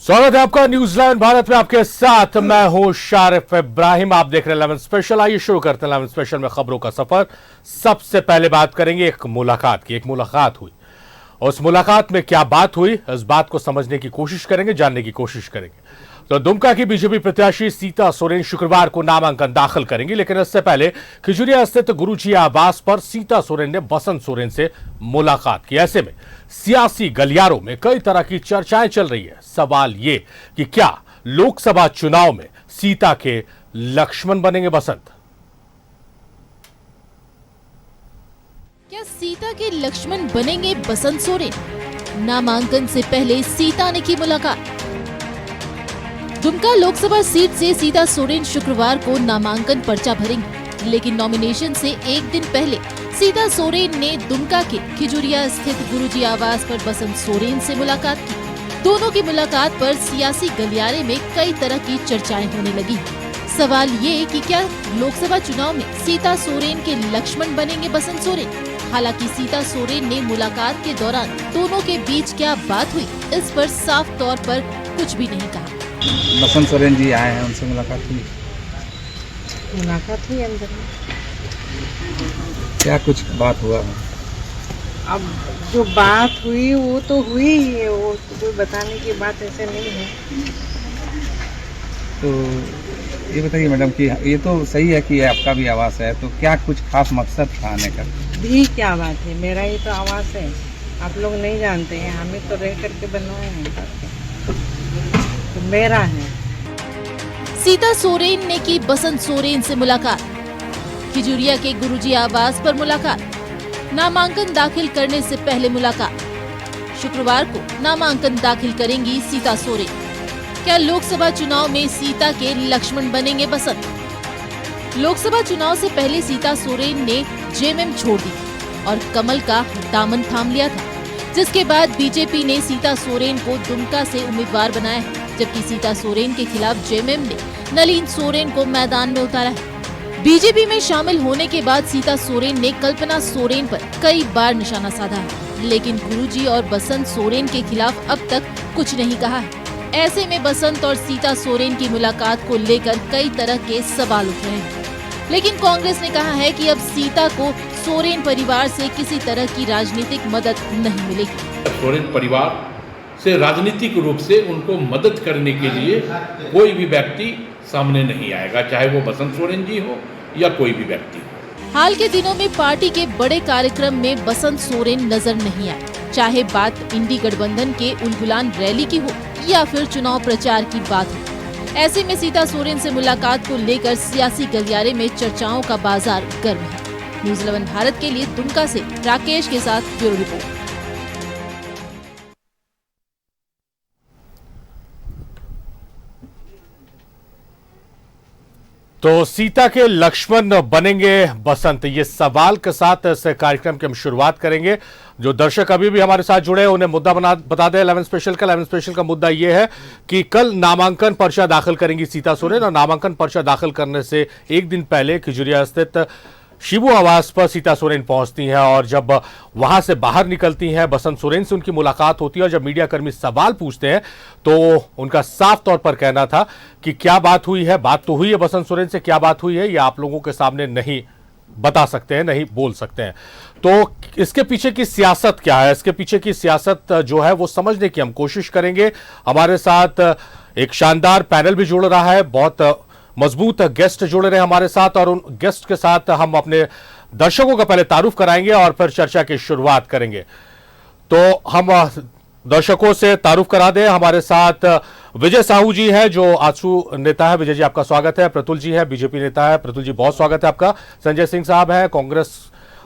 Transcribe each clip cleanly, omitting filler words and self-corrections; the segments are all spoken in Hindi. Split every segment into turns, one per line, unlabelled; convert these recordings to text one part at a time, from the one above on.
स्वागत है आपका न्यूज 11 भारत में। आपके साथ मैं हूं शारिफ इब्राहिम। आप देख रहे हैं 11 स्पेशल। आइए शुरू करते हैं 11 स्पेशल में खबरों का सफर। सबसे पहले बात करेंगे एक मुलाकात की। एक मुलाकात हुई, उस मुलाकात में क्या बात हुई, इस बात को समझने की कोशिश करेंगे, जानने की कोशिश करेंगे। तो दुमका की बीजेपी प्रत्याशी सीता सोरेन शुक्रवार को नामांकन दाखिल करेंगी, लेकिन इससे पहले खिजुरिया स्थित गुरुजी आवास पर सीता सोरेन ने बसंत सोरेन से मुलाकात की। ऐसे में सियासी गलियारों में कई तरह की चर्चाएं चल रही है। सवाल ये कि क्या लोकसभा चुनाव में सीता के लक्ष्मण बनेंगे बसंत?
क्या सीता के लक्ष्मण बनेंगे बसंत सोरेन? नामांकन से पहले सीता ने की मुलाकात। दुमका लोकसभा सीट से सीता सोरेन शुक्रवार को नामांकन पर्चा भरेंगी, लेकिन नॉमिनेशन से एक दिन पहले सीता सोरेन ने दुमका के खिजुरिया स्थित गुरुजी आवास पर बसंत सोरेन से मुलाकात की। दोनों की मुलाकात पर सियासी गलियारे में कई तरह की चर्चाएं होने लगी। सवाल ये कि क्या लोकसभा चुनाव में सीता सोरेन के लक्ष्मण बनेंगे बसंत सोरेन? हालांकि सीता सोरेन ने मुलाकात के दौरान दोनों के बीच क्या बात हुई, इस पर साफ तौर पर कुछ भी नहीं कहा।
बसंत सोरेन जी आए हैं, उनसे मुलाकात हुई
अंदर में।
क्या कुछ बात हुआ है?
अब जो बात हुई वो तो हुई ही है, वो तो कोई बताने की बात ऐसे नहीं है।
तो ये बताइए मैडम कि ये तो सही है कि आपका भी आवास है, तो क्या कुछ खास मकसद था आने का?
भी क्या बात है, मेरा ही तो आवास है। आप लोग नहीं जानते हैं, हमें तो रह करके बनवाए हैं, तो मेरा है।
सीता सोरेन ने की बसंत सोरेन से मुलाकात। खिजुरिया के गुरुजी आवास पर मुलाकात। नामांकन दाखिल करने से पहले मुलाकात। शुक्रवार को नामांकन दाखिल करेंगी सीता सोरेन। क्या लोकसभा चुनाव में सीता के लक्ष्मण बनेंगे बसंत? लोकसभा चुनाव से पहले सीता सोरेन ने जेएमएम छोड़ दी और कमल का दामन थाम लिया था, जिसके बाद बीजेपी ने सीता सोरेन को दुमका से उम्मीदवार बनाया है, जबकि सीता सोरेन के खिलाफ जेएमएम ने नलिन सोरेन को मैदान में उतारा है। बीजेपी में शामिल होने के बाद सीता सोरेन ने कल्पना सोरेन पर कई बार निशाना साधा है, लेकिन गुरुजी और बसंत सोरेन के खिलाफ अब तक कुछ नहीं कहा है। ऐसे में बसंत और सीता सोरेन की मुलाकात को लेकर कई तरह के सवाल उठ रहे हैं, लेकिन कांग्रेस ने कहा है कि अब सीता को सोरेन परिवार से किसी तरह की राजनीतिक मदद नहीं मिलेगी।
सोरेन परिवार से राजनीतिक रूप से उनको मदद करने के लिए कोई भी व्यक्ति सामने नहीं आएगा, चाहे वो बसंत सोरेन जी हो या कोई भी व्यक्ति हो।
हाल के दिनों में पार्टी के बड़े कार्यक्रम में बसंत सोरेन नजर नहीं आए, चाहे बात इंडी गठबंधन के उलगुलान रैली की हो या फिर चुनाव प्रचार की बात हो। ऐसे में सीता सोरेन से मुलाकात को लेकर सियासी गलियारे में चर्चाओं का बाजार गर्म है। न्यूज 11 भारत के लिए दुमका से राकेश के साथ ब्यूरो रिपोर्ट।
तो सीता के लक्ष्मण बनेंगे बसंत, ये सवाल के साथ इस कार्यक्रम की हम शुरुआत करेंगे। जो दर्शक अभी भी हमारे साथ जुड़े हैं उन्हें मुद्दा बता दें 11 स्पेशल का। 11 स्पेशल का मुद्दा ये है कि कल नामांकन पर्चा दाखिल करेंगी सीता सोरेन, और नामांकन पर्चा दाखिल करने से एक दिन पहले खिजुरिया स्थित शिबू आवास पर सीता सोरेन पहुंचती हैं, और जब वहां से बाहर निकलती हैं बसंत सोरेन से उनकी मुलाकात होती है। और जब मीडिया कर्मी सवाल पूछते हैं तो उनका साफ तौर पर कहना था कि क्या बात हुई है, बात तो हुई है बसंत सोरेन से, क्या बात हुई है ये आप लोगों के सामने नहीं बता सकते हैं, नहीं बोल सकते हैं। तो इसके पीछे की सियासत क्या है, इसके पीछे की सियासत जो है वो समझने की हम कोशिश करेंगे। हमारे साथ एक शानदार पैनल भी जुड़ रहा है, बहुत मजबूत गेस्ट जुड़ रहे हैं हमारे साथ, और उन गेस्ट के साथ हम अपने दर्शकों का पहले तारुफ कराएंगे और फिर चर्चा की शुरुआत करेंगे। तो हम दर्शकों से तारुफ करा दें। हमारे साथ विजय साहू जी हैं जो आजसू नेता है। विजय जी आपका स्वागत है। प्रतुल जी है, बीजेपी नेता है। प्रतुल जी बहुत स्वागत है आपका। संजय सिंह साहब हैं, कांग्रेस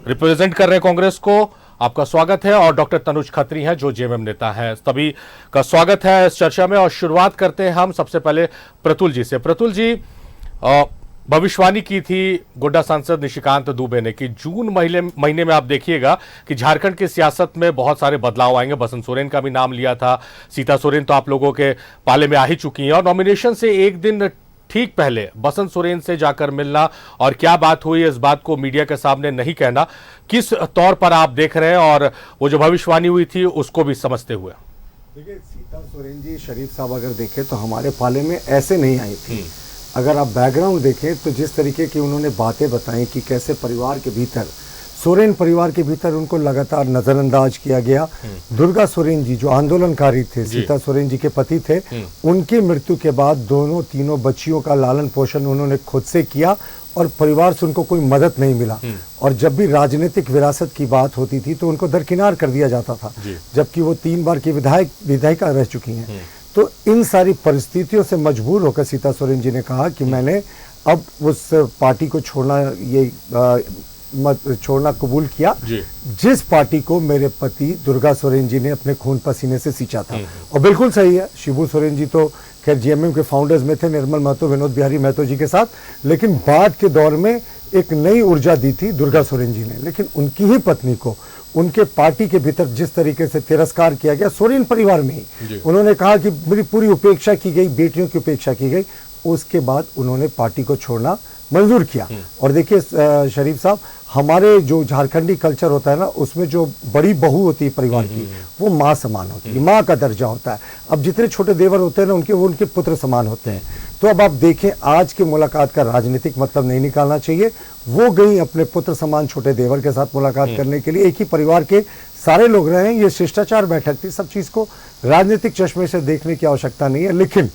रिप्रेजेंट कर रहे हैं कांग्रेस को, आपका स्वागत है। और डॉक्टर तनुज खत्री हैं जो जेएमएम नेता है। सभी का स्वागत है इस चर्चा में। और शुरुआत करते हैं हम सबसे पहले प्रतुल जी से। प्रतुल जी, भविष्यवाणी की थी गोड्डा सांसद निशिकांत दुबे ने कि जून महीने में आप देखिएगा कि झारखंड की सियासत में बहुत सारे बदलाव आएंगे। बसंत सोरेन का भी नाम लिया था, सीता सोरेन तो आप लोगों के पाले में आ ही चुकी हैं, और नॉमिनेशन से एक दिन ठीक पहले बसंत सोरेन से जाकर मिलना और क्या बात हुई इस बात को मीडिया के सामने नहीं कहना, किस तौर पर आप देख रहे हैं और वो जो भविष्यवाणी हुई थी उसको भी समझते हुए?
देखिए, सीता सोरेन जी शरीफ साहब अगर देखें तो हमारे पाले में ऐसे नहीं आई थी। अगर आप बैकग्राउंड देखें तो जिस तरीके की उन्होंने बातें बताई कि कैसे परिवार के भीतर, सोरेन परिवार के भीतर उनको लगातार नज़रअंदाज किया गया। दुर्गा सोरेन जी जो आंदोलनकारी थे, सीता सोरेन जी के पति थे, उनकी मृत्यु के बाद दोनों तीनों बच्चियों का लालन पोषण उन्होंने खुद से किया और परिवार से उनको कोई मदद नहीं मिला। और जब भी राजनीतिक विरासत की बात होती थी तो उनको दरकिनार कर दिया जाता था, जबकि वो 3 बार की विधायिका रह चुकी हैं। तो इन सारी परिस्थितियों से मजबूर होकर सीता सोरेन जी ने कहा कि मैंने अब उस पार्टी को छोड़ना कबूल किया जिस पार्टी को मेरे पति दुर्गा सोरेन जी ने अपने खून पसीने से सींचा था। और बिल्कुल सही है, शिबू सोरेन जी तो खैर जीएमएम के फाउंडर्स में थे, निर्मल महतो, विनोद बिहारी महतो जी के साथ, लेकिन बाद के दौर में एक नई ऊर्जा दी थी दुर्गा सोरेन जी ने। लेकिन उनकी ही पत्नी को उनके पार्टी के भीतर जिस तरीके से तिरस्कार किया गया, सोरेन परिवार में ही उन्होंने कहा कि मेरी पूरी उपेक्षा की गई, बेटियों की उपेक्षा की गई, उसके बाद उन्होंने पार्टी को छोड़ना मंजूर किया। और देखिए शरीफ साहब, हमारे जो झारखंडी कल्चर होता है ना, उसमें जो बड़ी बहू होती है परिवार की, वो माँ समान होती है, माँ का दर्जा होता है। अब जितने छोटे देवर होते हैं ना, वो उनके पुत्र समान होते हैं। तो अब आप देखें, आज की मुलाकात का राजनीतिक मतलब नहीं निकालना चाहिए। वो गई अपने पुत्र समान छोटे देवर के साथ मुलाकात करने के लिए, एक ही परिवार के सारे लोग रहे हैं, ये शिष्टाचार बैठक थी, सब चीज़ को राजनीतिक चश्मे से देखने की आवश्यकता नहीं है। लेकिन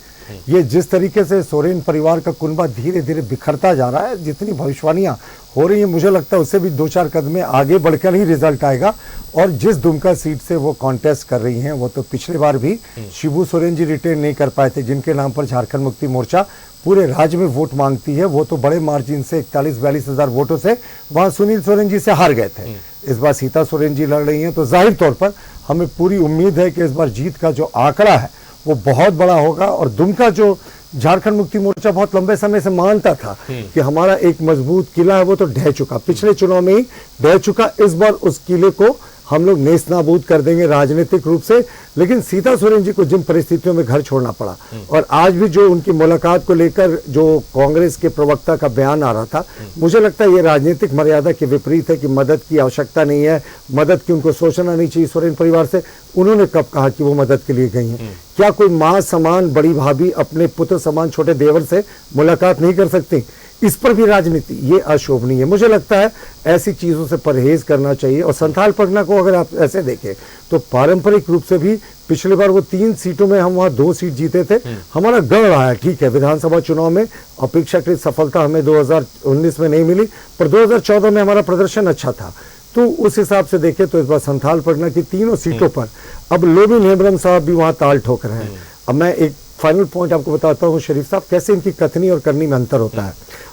ये जिस तरीके से सोरेन परिवार का कुनबा धीरे धीरे बिखरता जा रहा है, जितनी भविष्यवाणियां हो रही है, मुझे लगता है उससे भी 2-4 कदम आगे बढ़कर ही रिजल्ट आएगा। और जिस दुमका सीट से वो कॉन्टेस्ट कर रही हैं, वो तो पिछले बार भी शिबू सोरेन जी रिटेन नहीं कर पाए थे, जिनके नाम पर झारखंड मुक्ति मोर्चा पूरे राज्य में वोट मांगती है। वो तो बड़े मार्जिन से 41-42 हज़ार वोटों से वहाँ सुनील सोरेन जी से हार गए थे। इस बार सीता सोरेन जी लड़ रही हैं, तो जाहिर तौर पर हमें पूरी उम्मीद है कि इस बार जीत का जो आंकड़ा है वो बहुत बड़ा होगा। और दुमका जो झारखंड मुक्ति मोर्चा बहुत लंबे समय से मानता था कि हमारा एक मजबूत किला है, वो तो ढह चुका, पिछले चुनाव में ही ढह चुका। इस बार उस किले को हम लोग नेस्तनाबूद कर देंगे राजनीतिक रूप से। लेकिन सीता सोरेन जी को जिन परिस्थितियों में घर छोड़ना पड़ा, और आज भी जो उनकी मुलाकात को लेकर जो कांग्रेस के प्रवक्ता का बयान आ रहा था, मुझे लगता है ये राजनीतिक मर्यादा के विपरीत है कि मदद की आवश्यकता नहीं है, मदद की उनको सोचना नहीं चाहिए सोरेन परिवार से। उन्होंने कब कहा कि वो मदद के लिए गई हैं? क्या कोई माँ समान बड़ी भाभी अपने पुत्र समान छोटे देवर से मुलाकात नहीं कर सकती? इस पर भी राजनीति, ये अशोभनीय है। मुझे लगता है ऐसी चीजों से परहेज करना चाहिए। और संथाल परगना को अगर आप ऐसे देखें तो पारंपरिक रूप से भी पिछली बार वो 3 सीटों में हम वहाँ 2 सीट जीते थे, हमारा गढ़ रहा है। ठीक है, विधानसभा चुनाव में अपेक्षाकृत सफलता हमें 2019 में नहीं मिली, पर 2014 में हमारा प्रदर्शन अच्छा था। तो उस हिसाब से देखें तो इस बार संथाल परगना की 3 सीटों पर अब लोबिन हेम्ब्रम साहब भी वहाँ ताल ठोक रहे हैं। अब मैं एक फाइनल पॉइंट आपको बताता हूँ शरीफ साहब, कैसे इनकी कथनी और करनी में अंतर होता है।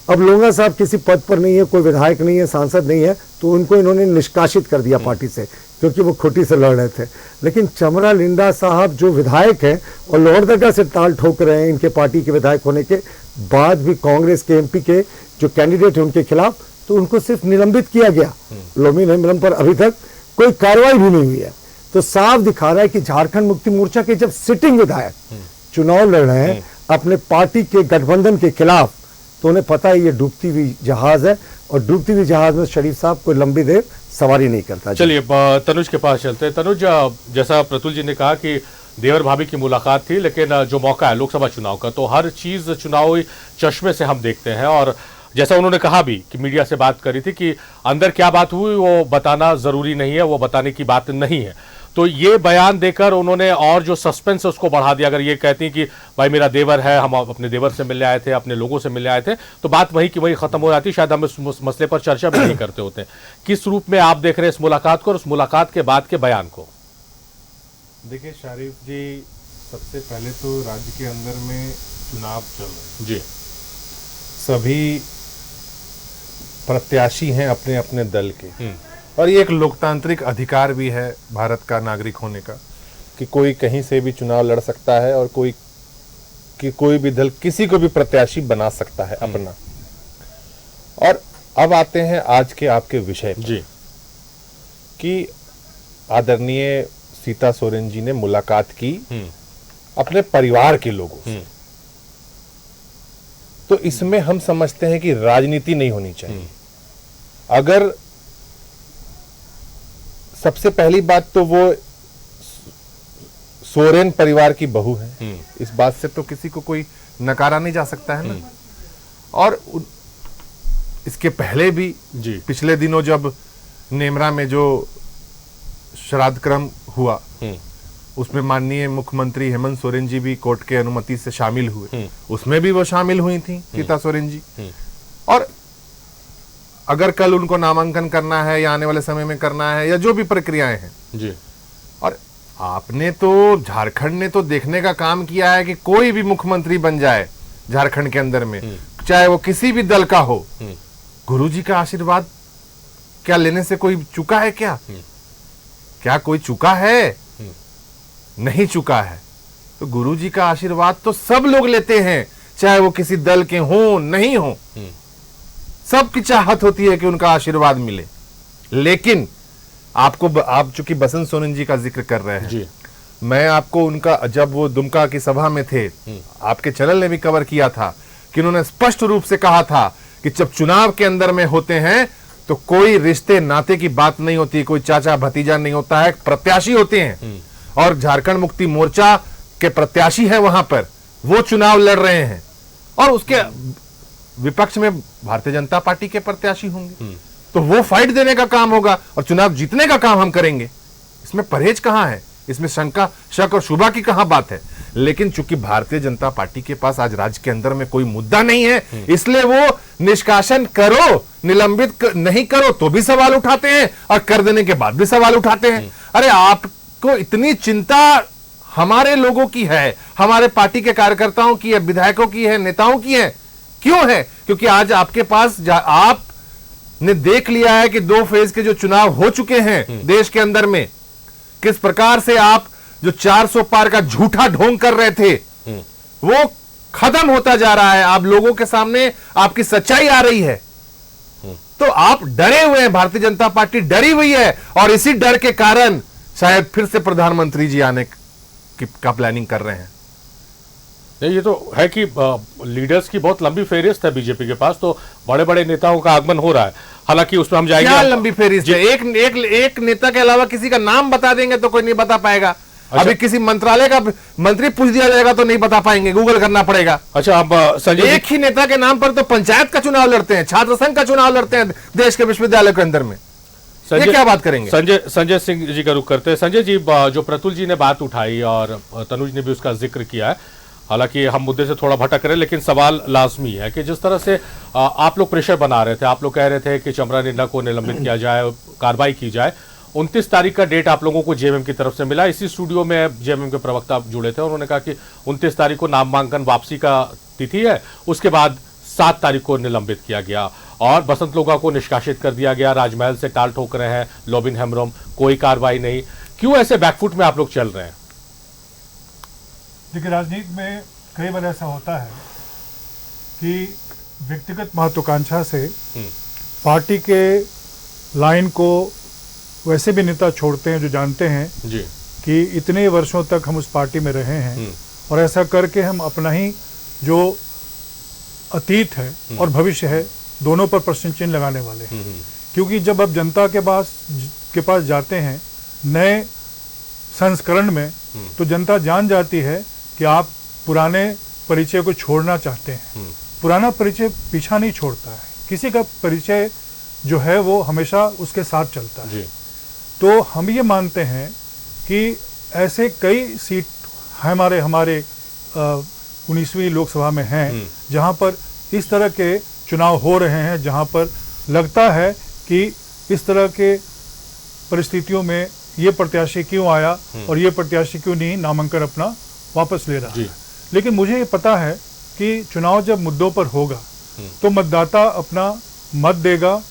अब लोंगा साहब किसी पद पर नहीं है, कोई विधायक नहीं है, सांसद नहीं है, तो उनको इन्होंने निष्कासित कर दिया पार्टी से, क्योंकि वो खुटी से लड़ रहे थे। लेकिन चमरा लिंडा साहब जो विधायक हैं और लोहरदगा से ताल ठोक रहे हैं, इनके पार्टी के विधायक होने के बाद भी कांग्रेस के एमपी के जो कैंडिडेट है उनके खिलाफ, तो उनको सिर्फ निलंबित किया गया। लोबिन हेम्ब्रम पर अभी तक कोई कार्रवाई भी नहीं हुई है। तो साफ दिखा रहा है कि झारखंड मुक्ति मोर्चा के जब सिटिंग विधायक चुनाव लड़ रहे हैं अपने पार्टी के गठबंधन के खिलाफ, तो उन्हें पता है ये डूबती हुई जहाज है, और डूबती हुई जहाज में शरीफ साहब कोई लंबी देर सवारी नहीं करता।
चलिए तनुज के पास चलते हैं। तनुज, जैसा प्रतुल जी ने कहा कि देवर भाभी की मुलाकात थी, लेकिन जो मौका है लोकसभा चुनाव का, तो हर चीज चुनावी चश्मे से हम देखते हैं। और जैसा उन्होंने कहा भी कि मीडिया से बात करी थी कि अंदर क्या बात हुई वो बताना जरूरी नहीं है, वो बताने की बात नहीं है। तो ये बयान देकर उन्होंने और जो सस्पेंस है उसको बढ़ा दिया। अगर ये कहती कि भाई मेरा देवर है, हम अपने देवर से मिलने आए थे, अपने लोगों से मिलने आए थे, तो बात वही की वही खत्म हो जाती, शायद हम इस मसले पर चर्चा भी नहीं करते होते। किस रूप में आप देख रहे हैं इस मुलाकात को और उस मुलाकात के बाद के बयान को?
देखिए शारिफ जी, सबसे पहले तो राज्य के अंदर में चुनाव चल रहे
जी,
सभी प्रत्याशी हैं अपने अपने दल के, और ये एक लोकतांत्रिक अधिकार भी है भारत का नागरिक होने का कि कोई कहीं से भी चुनाव लड़ सकता है और कोई भी दल किसी को भी प्रत्याशी बना सकता है अपना। और अब आते हैं आज के आपके विषय पर
जी,
कि आदरणीय सीता सोरेन जी ने मुलाकात की अपने परिवार के लोगों से, तो इसमें हम समझते हैं कि राजनीति नहीं होनी चाहिए। अगर सबसे पहली बात तो वो सोरेन परिवार की बहू है, इस बात से तो किसी को कोई नकारा नहीं जा सकता है ना। और इसके पहले भी
जी
पिछले दिनों जब नेमरा में जो श्राद्ध क्रम हुआ, उसमें माननीय मुख्यमंत्री हेमंत सोरेन जी भी कोर्ट के अनुमति से शामिल हुए, उसमें भी वो शामिल हुई थी सीता सोरेन जी। और अगर कल उनको नामांकन करना है या आने वाले समय में करना है या जो भी प्रक्रियाएं हैं
जी,
और आपने तो झारखंड ने तो देखने का काम किया है कि कोई भी मुख्यमंत्री बन जाए झारखंड के अंदर में, चाहे वो किसी भी दल का हो, गुरुजी का आशीर्वाद क्या लेने से कोई चूका है क्या? क्या कोई चूका है? नहीं चूका है। तो गुरुजी का आशीर्वाद तो सब लोग लेते हैं, चाहे वो किसी दल के हों नहीं हो, सबकी चाहत होती है कि उनका आशीर्वाद मिले। लेकिन आप चूंकि बसंत सोरेन जी का जिक्र कर रहे हैं
जी,
मैं आपको उनका, जब वो दुमका की सभा में थे, आपके चैनल ने भी कवर किया था कि उन्होंने स्पष्ट रूप से कहा था कि जब चुनाव के अंदर में होते हैं तो कोई रिश्ते नाते की बात नहीं होती, कोई चाचा भतीजा नहीं होता है, प्रत्याशी होते हैं। और झारखंड मुक्ति मोर्चा के प्रत्याशी हैं वहां पर, वो चुनाव लड़ रहे हैं और उसके विपक्ष में भारतीय जनता पार्टी के प्रत्याशी होंगे, तो वो फाइट देने का काम होगा और चुनाव जीतने का काम हम करेंगे। इसमें परहेज कहां है? इसमें शंका, शक और शुबा की कहां बात है? लेकिन चूंकि भारतीय जनता पार्टी के पास आज राज्य के अंदर में कोई मुद्दा नहीं है, इसलिए वो निष्कासन करो, निलंबित नहीं करो तो भी सवाल उठाते हैं और कर देने के बाद भी सवाल उठाते हैं। अरे आपको इतनी चिंता हमारे लोगों की है, हमारे पार्टी के कार्यकर्ताओं की है, विधायकों की है, नेताओं की है, क्यों है? क्योंकि आज आपके पास आपने देख लिया है कि 2 फेज के जो चुनाव हो चुके हैं देश के अंदर में, किस प्रकार से आप जो 400 पार का झूठा ढोंग कर रहे थे वो खत्म होता जा रहा है, आप लोगों के सामने आपकी सच्चाई आ रही है। तो आप डरे हुए हैं, भारतीय जनता पार्टी डरी हुई है और इसी डर के कारण शायद फिर से प्रधानमंत्री जी आने का प्लानिंग कर रहे हैं।
नहीं, ये तो है कि लीडर्स की बहुत लंबी फेहरिस्त है बीजेपी के पास, तो बड़े बड़े नेताओं का आगमन हो रहा है। हालांकि उसमें हम जाएंगे।
क्या लंबी फेहरिस्त है? एक नेता के अलावा किसी का नाम बता देंगे तो कोई नहीं बता पाएगा।
अच्छा।
अभी किसी मंत्रालय का मंत्री पूछ दिया जाएगा तो नहीं बता पाएंगे, गूगल करना पड़ेगा।
अच्छा, अब संजय,
एक ही नेता के नाम पर तो पंचायत का चुनाव लड़ते हैं, छात्र संघ का चुनाव लड़ते हैं देश के विश्वविद्यालय के अंदर में। ये क्या बात करेंगे?
संजय सिंह जी का रुख करते हैं। संजय जी, जो प्रतुल जी ने बात उठाई और तनुज ने भी उसका जिक्र किया है, हालांकि हम मुद्दे से थोड़ा भटक रहे हैं, लेकिन सवाल लाजमी है कि जिस तरह से आप लोग प्रेशर बना रहे थे, आप लोग कह रहे थे कि चमरा निन्ना को निलंबित किया जाए, कार्रवाई की जाए। 29 तारीख का डेट आप लोगों को जेएमएम की तरफ से मिला। इसी स्टूडियो में जेएमएम के प्रवक्ता जुड़े थे, उन्होंने कहा कि 29 तारीख को नामांकन वापसी का तिथि है, उसके बाद 7 तारीख को निलंबित किया गया और बसंत लोगा को निष्कासित कर दिया गया। राजमहल से टाल ठोक रहे हैं, लॉबिन हेम्ब्रोम, कोई कार्रवाई नहीं। क्यों ऐसे बैकफुट में आप लोग चल रहे हैं?
देखिए, राजनीति में कई बार ऐसा होता है कि व्यक्तिगत महत्वाकांक्षा से पार्टी के लाइन को वैसे भी नेता छोड़ते हैं जो जानते हैं
जी
कि इतने वर्षों तक हम उस पार्टी में रहे हैं और ऐसा करके हम अपना ही जो अतीत है और भविष्य है दोनों पर प्रश्न चिन्ह लगाने वाले हैं। क्योंकि जब आप जनता के पास जाते हैं नए संस्करण में, तो जनता जान जाती है कि आप पुराने परिचय को छोड़ना चाहते हैं। पुराना परिचय पीछा नहीं छोड़ता है, किसी का परिचय जो है वो हमेशा उसके साथ चलता है। तो हम ये मानते हैं कि ऐसे कई सीट हमारे 19वीं लोकसभा में हैं जहां पर इस तरह के चुनाव हो रहे हैं, जहां पर लगता है कि इस तरह के परिस्थितियों में ये प्रत्याशी क्यों आया और ये प्रत्याशी क्यों नहीं नामांकन अपना वापस ले रहा है। लेकिन मुझे ये पता है कि चुनाव जब मुद्दों पर होगा तो मतदाता अपना मत देगा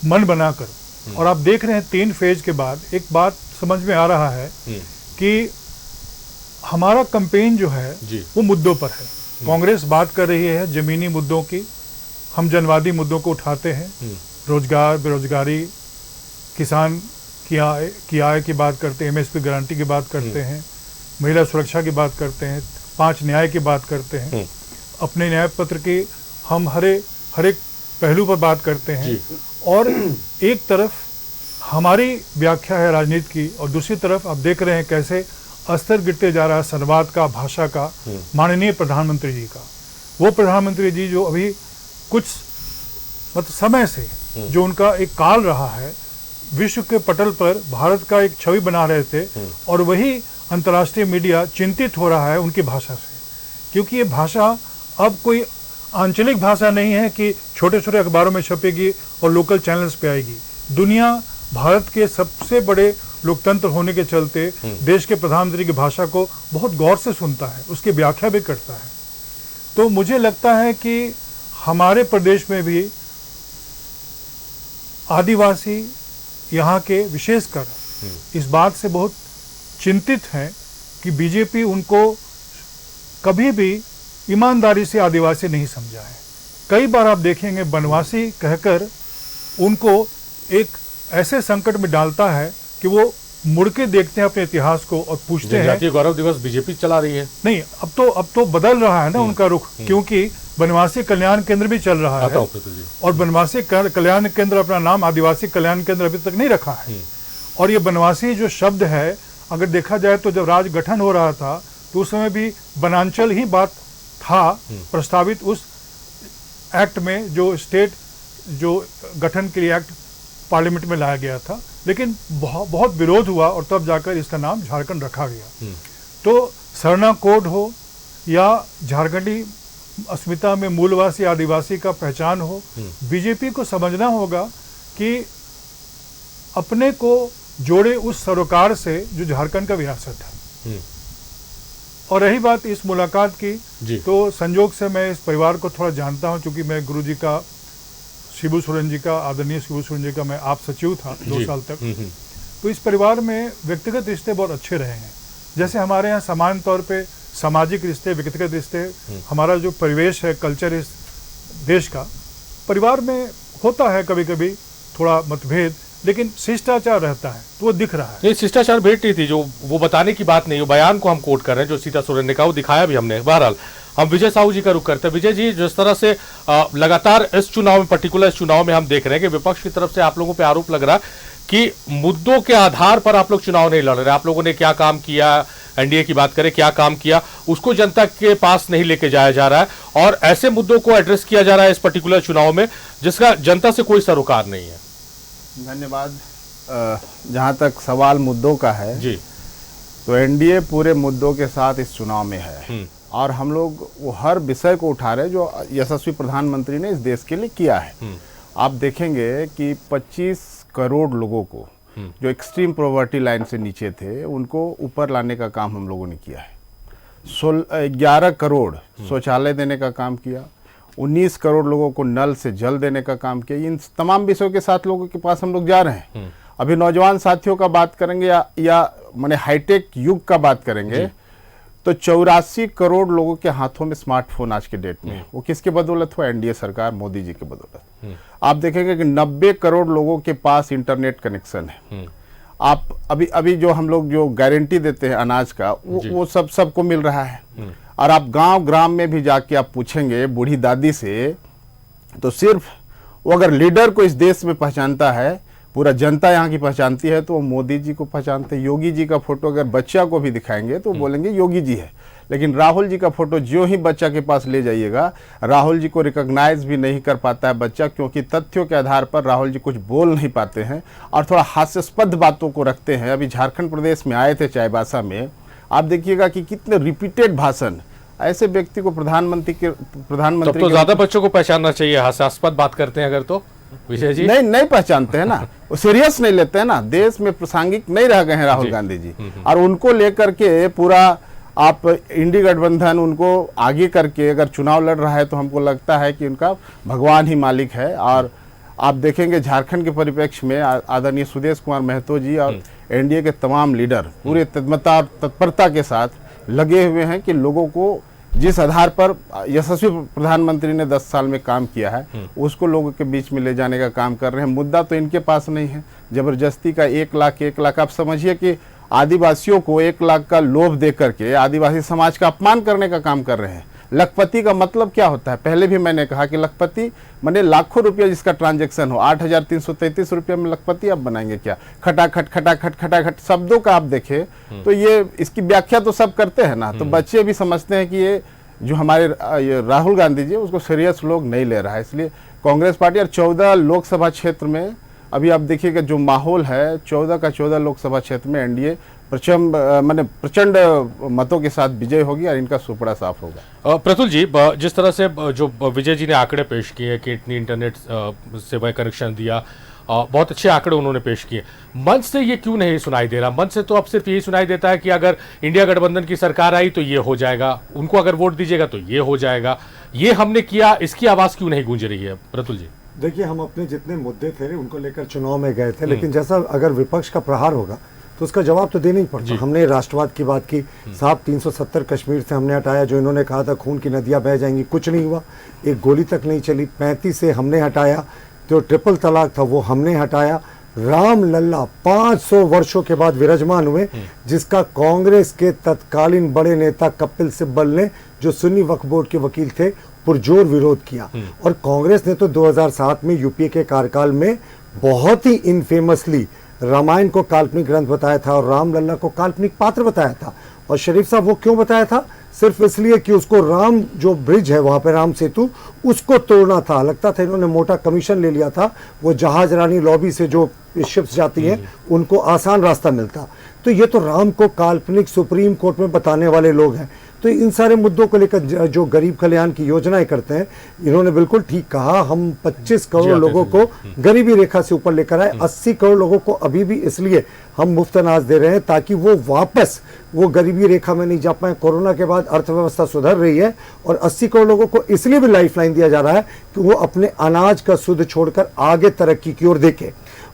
मन बनाकर। और आप देख रहे हैं 3 फेज के बाद एक बात समझ में आ रहा है कि हमारा कैंपेन जो है वो मुद्दों पर है। कांग्रेस बात कर रही है जमीनी मुद्दों की, हम जनवादी मुद्दों को उठाते हैं, रोजगार, बेरोजगारी, किसान की आय की बात करते हैं, MSP गारंटी की बात करते हैं, महिला सुरक्षा की बात करते हैं, 5 न्याय की बात करते हैं, अपने न्याय पत्र की हम हर एक पहलू पर बात करते हैं। और एक तरफ हमारी व्याख्या है राजनीति की और दूसरी तरफ आप देख रहे हैं कैसे स्तर गिरते जा रहा है संवाद का, भाषा का, माननीय प्रधानमंत्री जी का। वो प्रधानमंत्री जी जो अभी कुछ मतलब समय से जो उनका एक काल रहा है, विश्व के पटल पर भारत का एक छवि बना रहे थे, और वही अंतर्राष्ट्रीय मीडिया चिंतित हो रहा है उनकी भाषा से, क्योंकि ये भाषा अब कोई आंचलिक भाषा नहीं है कि छोटे छोटे अखबारों में छपेगी और लोकल चैनल्स पे आएगी। दुनिया भारत के सबसे बड़े लोकतंत्र होने के चलते देश के प्रधानमंत्री की भाषा को बहुत गौर से सुनता है, उसकी व्याख्या भी करता है। तो मुझे लगता है कि हमारे प्रदेश में भी आदिवासी यहाँ के विशेषकर इस बात से बहुत चिंतित हैं कि बीजेपी उनको कभी भी ईमानदारी से आदिवासी नहीं समझा है। कई बार आप देखेंगे वनवासी कहकर उनको एक ऐसे संकट में डालता है कि वो मुड़ के देखते हैं अपने इतिहास को और पूछते हैं।
जनजातीय गौरव दिवस बीजेपी चला रही है।
नहीं, अब तो बदल रहा है ना उनका रुख, क्योंकि वनवासी कल्याण केंद्र भी चल रहा है और वनवासी कल्याण केंद्र अपना नाम आदिवासी कल्याण केंद्र अभी तक नहीं रखा है। और ये वनवासी जो शब्द है, अगर देखा जाए तो जब राज गठन हो रहा था तो उस समय भी वनांचल ही बात था प्रस्तावित उस एक्ट में, जो स्टेट जो गठन के लिए एक्ट पार्लियामेंट में लाया गया था, लेकिन बहुत विरोध हुआ और तब जाकर इसका नाम झारखंड रखा गया। तो सरना कोड हो या झारखंडी अस्मिता में मूलवासी आदिवासी का पहचान हो, बीजेपी को समझना होगा कि अपने को जोड़े उस सरोकार से जो झारखंड का विरासत है। और रही बात इस मुलाकात की, तो संजोग से मैं इस परिवार को थोड़ा जानता हूं, क्योंकि मैं गुरुजी का, शिबू सोरेन जी का, आदरणीय शिबू सोरेन जी का मैं आप सचिव था 2 साल तक। तो इस परिवार में व्यक्तिगत रिश्ते बहुत अच्छे रहे हैं। जैसे हमारे यहाँ समान तौर पे सामाजिक रिश्ते, व्यक्तिगत रिश्ते, हमारा जो परिवेश है, कल्चर इस देश का, परिवार में होता है कभी कभी थोड़ा मतभेद, लेकिन शिष्टाचार रहता है, तो वो दिख रहा है।
ये शिष्टाचार भेंट नहीं थी, जो वो बताने की बात नहीं, वो बयान को हम कोट कर रहे हैं जो सीता सोरेन ने कहा, वो दिखाया भी हमने। बहरहाल हम विजय साहू जी का रुख करते हैं। विजय जी, जिस तरह से लगातार इस चुनाव में, पर्टिकुलर इस चुनाव में हम देख रहे हैं कि विपक्ष की तरफ से आप लोगों पे आरोप लग रहा है कि मुद्दों के आधार पर आप लोग चुनाव नहीं लड़ रहे। आप लोगों ने क्या काम किया, एनडीए की बात करें, क्या काम किया, उसको जनता के पास नहीं लेके जाया जा रहा है, और ऐसे मुद्दों को एड्रेस किया जा रहा है इस पर्टिकुलर चुनाव में जिसका जनता से कोई सरोकार नहीं है।
धन्यवाद। जहाँ तक सवाल मुद्दों का है
जी,
तो एनडीए पूरे मुद्दों के साथ इस चुनाव में है, और हम लोग वो हर विषय को उठा रहे हैं जो यशस्वी प्रधानमंत्री ने इस देश के लिए किया है। आप देखेंगे कि 25 करोड़ लोगों को जो एक्सट्रीम पॉवर्टी लाइन से नीचे थे उनको ऊपर लाने का काम हम लोगों ने किया है। 11 करोड़ शौचालय देने का काम किया, 19 करोड़ लोगों को नल से जल देने का काम किया। इन तमाम विषयों के साथ लोगों के पास हम लोग जा रहे हैं। अभी नौजवान साथियों का बात करेंगे या माने हाईटेक युग का बात करेंगे, तो 84 करोड़ लोगों के हाथों में स्मार्टफोन आज के डेट में, वो किसके बदौलत हुआ? एनडीए सरकार, मोदी जी के बदौलत। आप देखेंगे कि 90 करोड़ लोगों के पास इंटरनेट कनेक्शन है। आप अभी जो हम लोग जो गारंटी देते हैं अनाज का, वो सबको मिल रहा है। और आप गांव ग्राम में भी जाके आप पूछेंगे बूढ़ी दादी से, तो सिर्फ वो अगर लीडर को इस देश में पहचानता है, पूरा जनता यहाँ की पहचानती है, तो वो मोदी जी को पहचानते हैं। योगी जी का फोटो अगर बच्चा को भी दिखाएंगे तो बोलेंगे योगी जी है, लेकिन राहुल जी का फोटो जो ही बच्चा के पास ले जाइएगा, राहुल जी को रिकॉग्नाइज भी नहीं कर पाता है बच्चा, क्योंकि तथ्यों के आधार पर राहुल जी कुछ बोल नहीं पाते हैं और थोड़ा हास्यास्पद बातों को रखते हैं। अभी झारखंड प्रदेश में आए थे चाईबासा में, आप देखिएगा कि कितने रिपीटेड भाषण, ऐसे व्यक्ति को प्रधानमंत्री
तब तो ज्यादा बच्चों को पहचानना चाहिए। हास्यास्पद बात करते हैं अगर तो विजय जी
नहीं पहचानते हैं ना, वो सीरियस नहीं लेते हैं ना। देश में प्रासंगिक नहीं रह गए हैं राहुल गांधी जी, और उनको लेकर के पूरा आप इंडी गठबंधन उनको आगे करके अगर चुनाव लड़ रहा है तो हमको लगता है कि उनका भगवान ही मालिक है। और आप देखेंगे झारखंड के परिप्रेक्ष्य में आदरणीय सुदेश कुमार महतो जी और एनडीए के तमाम लीडर पूरे तत्परता के साथ लगे हुए हैं कि लोगों को जिस आधार पर यशस्वी प्रधानमंत्री ने 10 साल में काम किया है उसको लोगों के बीच में ले जाने का काम कर रहे हैं। मुद्दा तो इनके पास नहीं है, जबरदस्ती का 1 लाख आप समझिए कि आदिवासियों को 1 लाख का लोभ दे करके आदिवासी समाज का अपमान करने का काम कर रहे हैं। लखपति का मतलब क्या होता है? पहले भी मैंने कहा कि लखपति माने लाखों रुपया जिसका ट्रांजैक्शन हो, 8,333 रुपये में लखपति आप बनाएंगे क्या? खटाखट खटाखट खटाखट शब्दों का आप देखें तो ये इसकी व्याख्या तो सब करते हैं ना, तो बच्चे भी समझते हैं कि ये जो हमारे ये राहुल गांधी जी उसको सीरियस लोग नहीं ले रहा है। इसलिए कांग्रेस पार्टी और 14 लोकसभा क्षेत्र में अभी आप देखिएगा जो माहौल है, 14 का 14 लोकसभा क्षेत्र में एनडीए प्रचंड मतों के साथ विजय होगी और इनका सुपड़ा साफ होगा।
प्रतुल जी, जिस तरह से जो विजय जी ने आंकड़े पेश किए कि इतनी इंटरनेट सेवा कनेक्शन दिया, बहुत अच्छे आंकड़े उन्होंने पेश किए, मंच से ये क्यों नहीं सुनाई दे रहा? मंच से तो अब सिर्फ यही सुनाई देता है कि अगर इंडिया गठबंधन की सरकार आई तो ये हो जाएगा, उनको अगर वोट दीजिएगा तो ये हो जाएगा, ये हमने किया, इसकी आवाज क्यों नहीं गूंज रही है? प्रतुल जी
देखिए, हम अपने जितने मुद्दे थे उनको लेकर चुनाव में गए थे, लेकिन जैसा अगर विपक्ष का प्रहार होगा तो उसका जवाब तो देना ही पड़ता। हमने राष्ट्रवाद की बात की, साहब 370 कश्मीर से हमने हटाया, जो इन्होंने कहा था खून की नदियां बह जाएंगी, कुछ नहीं हुआ, एक गोली तक नहीं चली। 35 से हमने हटाया, जो ट्रिपल तलाक था वो हमने हटाया। राम लल्ला 500 वर्षों के बाद विराजमान हुए, जिसका कांग्रेस के तत्कालीन बड़े नेता कपिल सिब्बल ने, जो सुन्नी वक्फ बोर्ड के वकील थे, पुरजोर विरोध किया। और कांग्रेस ने तो 2007 में यूपीए के कार्यकाल में बहुत ही इनफेमसली रामायण को काल्पनिक ग्रंथ बताया था और राम लल्ला को काल्पनिक पात्र बताया था। और शरीफ साहब वो क्यों बताया था? सिर्फ इसलिए कि उसको राम जो ब्रिज है वहां पे, राम सेतु, उसको तोड़ना था। लगता था इन्होंने मोटा कमीशन ले लिया था, वो जहाज रानी लॉबी से जो शिप्स जाती हैं उनको आसान रास्ता मिलता। तो ये तो राम को काल्पनिक सुप्रीम कोर्ट में बताने वाले लोग हैं। तो इन सारे मुद्दों को लेकर जो गरीब कल्याण की योजनाएं करते हैं, इन्होंने बिल्कुल ठीक कहा, हम 25 करोड़ लोगों को गरीबी रेखा से ऊपर लेकर आए। 80 करोड़ लोगों को अभी भी इसलिए हम मुफ्त अनाज दे रहे हैं ताकि वो वापस वो गरीबी रेखा में नहीं जा पाए। कोरोना के बाद अर्थव्यवस्था सुधर रही है और 80 करोड़ लोगों को इसलिए भी लाइफलाइन दिया जा रहा है कि वो अपने अनाज का सुध छोड़कर आगे तरक्की की ओर देखें।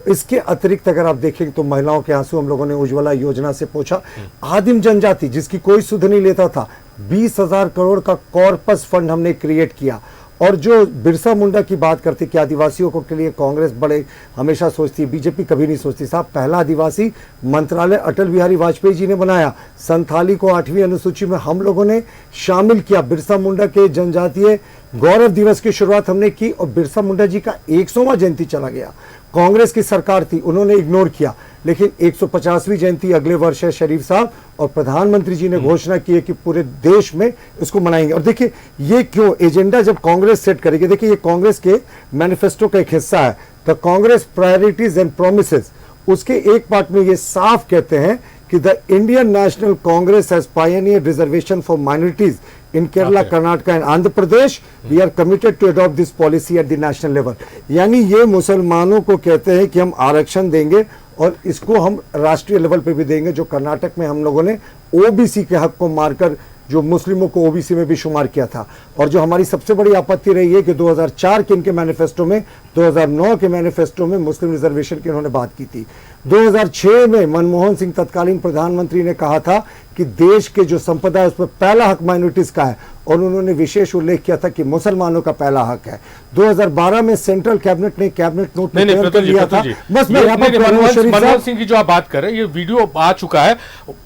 इसके अतिरिक्त अगर आप देखें तो महिलाओं के आंसू हम लोगों ने उज्ज्वला योजना से पोंछा। आदिम जनजाति जिसकी कोई सुध नहीं लेता था, 20,000 करोड़ का कॉर्पस फंड हमने क्रिएट किया। और जो बिरसा मुंडा की बात करती कि आदिवासियों को के लिए कांग्रेस बड़े हमेशा सोचती है, बीजेपी कभी नहीं सोचती। साहब, पहला आदिवासी मंत्रालय अटल बिहारी वाजपेयी जी ने बनाया। संथाली को 8वीं अनुसूची में हम लोगों ने शामिल किया। बिरसा मुंडा के जनजातीय गौरव दिवस की शुरुआत हमने की और बिरसा मुंडा जी का 100वां जयंती चला गया। कांग्रेस की सरकार थी, उन्होंने इग्नोर किया, लेकिन 150वीं जयंती अगले वर्ष है शरीफ साहब, और प्रधानमंत्री जी ने घोषणा की है कि पूरे देश में इसको मनाएंगे। और देखिए ये क्यों एजेंडा जब कांग्रेस सेट करेगी, देखिए ये कांग्रेस के मैनिफेस्टो का एक हिस्सा है, the Congress priorities and promises. उसके एक पार्ट में ये साफ कहते हैं कि the Indian national Congress has pioneered reservation for minorities in Kerala, Karnataka and Andhra Pradesh. We are committed to adopt this policy at the national level. यानी ये मुसलमानों को कहते हैं कि हम आरक्षण देंगे और इसको हम राष्ट्रीय लेवल पे भी देंगे। जो कर्नाटक में हम लोगों ने ओबीसी के हक को मारकर जो मुस्लिमों को ओबीसी में भी शुमार किया था। और जो हमारी सबसे बड़ी आपत्ति रही है कि 2004 के इनके मैनिफेस्टो में, 2009 के मैनिफेस्टो में मुस्लिम रिजर्वेशन की उन्होंने बात की थी। 2006 में मनमोहन सिंह तत्कालीन प्रधानमंत्री ने कहा था कि देश के जो संपदा है उसमें पहला हक माइनॉरिटीज का है, और उन्होंने विशेष उल्लेख किया था कि मुसलमानों का पहला हक है। 2012 में सेंट्रल कैबिनेट ने कैबिनेट नोट कर लिया था। बस
मनमोहन सिंह की जो आप बात कर रहे हैं, ये वीडियो आ चुका है,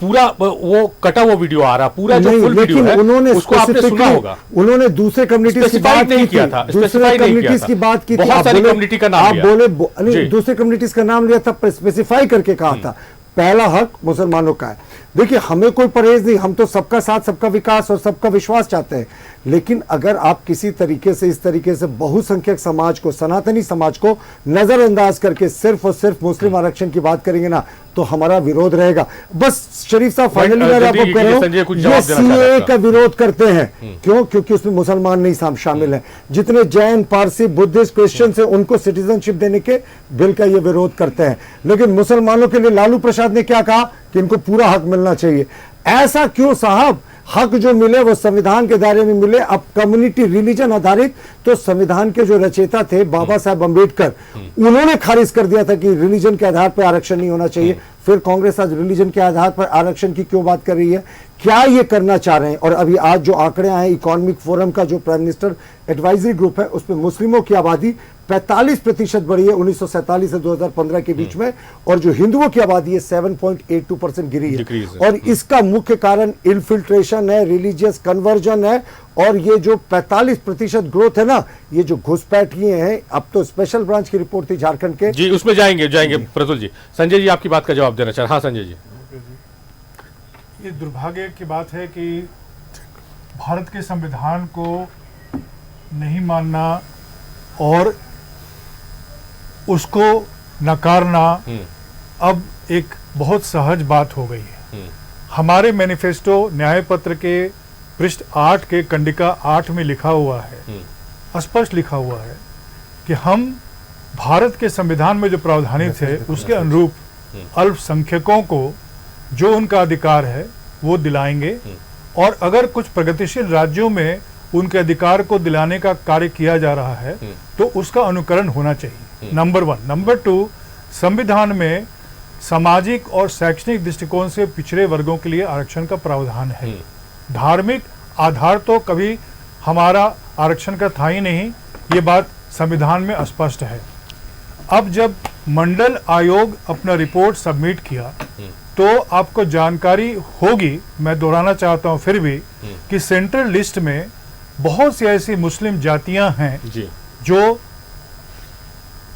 पूरा वो कटा हुआ वीडियो आ रहा, पूरा जो फुल वीडियो है उसको आपने सुना होगा।
उन्होंने दूसरे कम्युनिटीज की बात नहीं किया था, दूसरे कम्युनिटीज की बात की थी,
बहुत सारी कम्युनिटी का नाम
आप बोले दूसरे कम्युनिटीज का नाम लिया था, स्पेसिफाई करके कहा था पहला हक मुसलमानों का है। देखिए हमें कोई परहेज नहीं, हम तो सबका साथ, सबका विकास और सबका विश्वास चाहते हैं। लेकिन अगर आप किसी तरीके से इस तरीके से बहुसंख्यक समाज को, सनातनी समाज को नजरअंदाज करके सिर्फ और सिर्फ मुस्लिम आरक्षण की बात करेंगे ना, तो हमारा विरोध रहेगा। बस शरीफ साहब फाइनली मैं आपको कह रहा हूं, ये सीएए का विरोध करते हैं। क्यों? क्योंकि उसमें मुसलमान नहीं शामिल है। जितने जैन, पारसी, बुद्धिस्ट, क्रिश्चियन है उनको सिटीजनशिप देने के बिल का ये विरोध करते हैं। लेकिन मुसलमानों के लिए लालू प्रसाद ने क्या कहा कि इनको पूरा हक मिलना चाहिए। ऐसा क्यों साहब? हक जो मिले वो संविधान के दायरे में मिले। अब कम्युनिटी रिलीजन आधारित, तो संविधान के जो रचयिता थे बाबा साहब अंबेडकर, उन्होंने खारिज कर दिया था कि रिलीजन के आधार पर आरक्षण नहीं होना चाहिए। फिर कांग्रेस आज रिलीजन के आधार पर आरक्षण की क्यों बात कर रही है? क्या ये करना चाह रहे हैं। और अभी आज जो आंकड़े आए इकोनॉमिक फोरम का, जो प्राइम मिनिस्टर एडवाइजरी ग्रुप है, उसमें मुस्लिमों की आबादी 45% बढ़ी है 1947 से 2015 के बीच में, और जो हिंदुओं की आबादी है 7.82% गिरी है। और इसका मुख्य कारण इन्फिल्ट्रेशन है, रिलीजियस कन्वर्जन है, और ये जो 45% ग्रोथ है ना, ये जो घुसपैठिए हैं। अब तो स्पेशल ब्रांच की रिपोर्ट थी झारखंड के,
जी उसमें जाएंगे प्रतुल जी। संजय जी आपकी बात का जवाब देना चाह रहे। हाँ संजय जी।
ये दुर्भाग्य की बात है कि भारत के संविधान को नहीं मानना और उसको नकारना अब एक बहुत सहज बात हो गई है। हमारे मैनिफेस्टो न्याय पत्र के पृष्ठ 8 के कंडिका 8 में लिखा हुआ है, स्पष्ट लिखा हुआ है कि हम भारत के संविधान में जो प्रावधानित है उसके अनुरूप अल्पसंख्यकों को जो उनका अधिकार है वो दिलाएंगे, और अगर कुछ प्रगतिशील राज्यों में उनके अधिकार को दिलाने का कार्य किया जा रहा है तो उसका अनुकरण होना चाहिए, नंबर 1। नंबर 2, संविधान में सामाजिक और शैक्षणिक दृष्टिकोण से पिछड़े वर्गों के लिए आरक्षण का प्रावधान है। धार्मिक आधार तो कभी हमारा आरक्षण का था ही नहीं, ये बात संविधान में स्पष्ट है। अब जब मंडल आयोग अपना रिपोर्ट सबमिट किया तो आपको जानकारी होगी, मैं दोहराना चाहता हूं फिर भी, कि सेंट्रल लिस्ट में बहुत सी ऐसी मुस्लिम जातियां हैं जो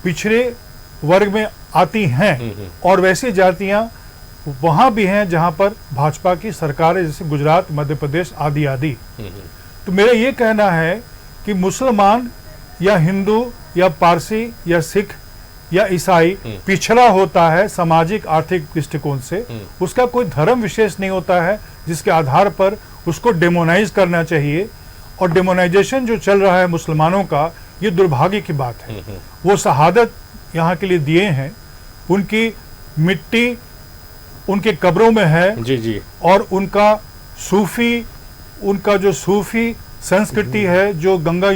पिछड़े वर्ग में आती हैं, और वैसी जातियां वहां भी हैं जहां पर भाजपा की सरकार है, जैसे गुजरात, मध्य प्रदेश आदि आदि। तो मेरा ये कहना है कि मुसलमान या हिंदू या पारसी या सिख या ईसाई पिछड़ा होता है सामाजिक आर्थिक दृष्टिकोण से, उसका कोई धर्म विशेष नहीं होता है जिसके आधार पर उसको डेमोनाइज करना चाहिए। और डेमोनाइजेशन जो चल रहा है मुसलमानों का, ये दुर्भाग्य की बात है। वो शहादत यहाँ के लिए दिए हैं, उनकी मिट्टी उनके कब्रों में है
जी।
और उनका जो सूफी संस्कृति है, जो गंगा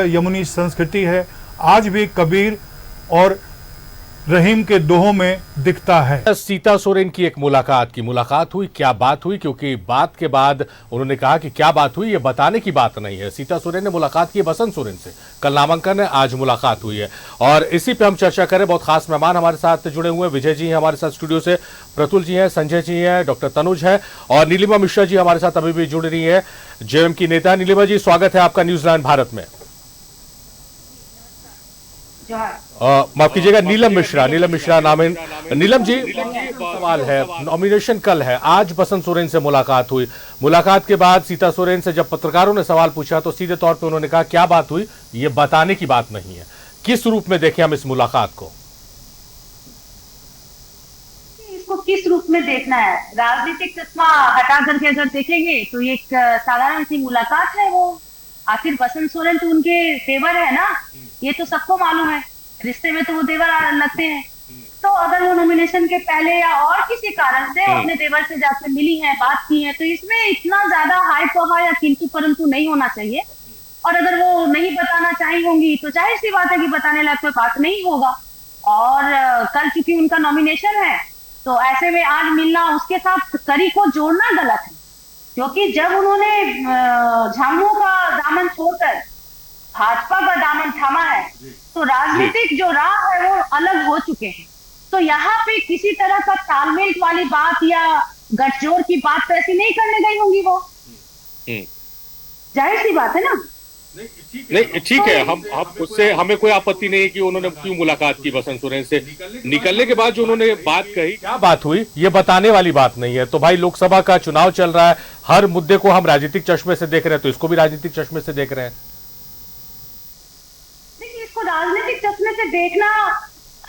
यमुनी संस्कृति है, आज भी कबीर और रहीम के दोहों में दिखता है।
सीता सोरेन की एक मुलाकात हुई, क्या बात हुई? क्योंकि बात के बाद उन्होंने कहा कि क्या बात हुई ये बताने की बात नहीं है। सीता सोरेन ने मुलाकात की बसंत सोरेन से, कल नामांकन है, आज मुलाकात हुई है, और इसी पे हम चर्चा करें। बहुत खास मेहमान हमारे साथ जुड़े हुए हैं। विजय जी हैं हमारे साथ स्टूडियो से, प्रतुल जी हैं, संजय जी हैं, डॉक्टर तनुज है, और नीलिमा मिश्रा जी हमारे साथ अभी भी जुड़ रही है, जेएमएम की नेता। नीलिमा जी, स्वागत है आपका न्यूजीलैंड भारत में। माफ कीजिएगा, नीलम मिश्रा नाम है। नीलम जी, सवाल है, नॉमिनेशन कल है, आज बसंत सोरेन से मुलाकात हुई। मुलाकात के बाद सीता सोरेन से जब पत्रकारों ने सवाल पूछा तो सीधे तौर पे उन्होंने कहा क्या बात हुई ये बताने की बात नहीं है। किस रूप में देखें हम इस मुलाकात को?
इसको किस रूप में देखना है, राजनीतिक चश्मा हटा करके अगर देखेंगे तो ये एक साधारण सी मुलाकात है। वो आखिर बसंत सोरेन तो उनके देवर है ना, ये तो सबको मालूम है, रिश्ते में तो वो देवर लगते हैं। तो अगर वो नॉमिनेशन के पहले या और किसी कारण से अपने देवर से जाकर मिली हैं, बात की है, तो इसमें इतना ज्यादा हाई तौबा या किंतु परंतु नहीं होना चाहिए। और अगर वो नहीं बताना चाही होंगी तो जाहिर सी बात है कि बताने लायक कोई बात नहीं होगा। और कल चूंकि उनका नॉमिनेशन है तो ऐसे में आज मिलना, उसके साथ करी को जोड़ना गलत है, क्योंकि जब उन्होंने झामुमो का दामन छोड़कर भाजपा का दामन थामा है तो राजनीतिक जो राह है वो अलग हो चुके हैं। तो यहाँ पे किसी तरह का तालमेल वाली बात या गठजोड़ की बात तो ऐसी नहीं करने गई होंगी वो, जाहिर सी बात है ना।
नहीं ठीक है, हम उससे हमें कोई आपत्ति नहीं है कि उन्होंने क्यों मुलाकात की बसंत सोरेन से। निकलने के बाद जो उन्होंने बात कही, क्या बात हुई ये बताने वाली बात नहीं है। तो भाई लोकसभा का चुनाव चल रहा है, हर मुद्दे को हम राजनीतिक चश्मे से देख रहे हैं, तो इसको भी राजनीतिक चश्मे से देख रहे हैं।
देखिए, इसको राजनीतिक चश्मे से देखना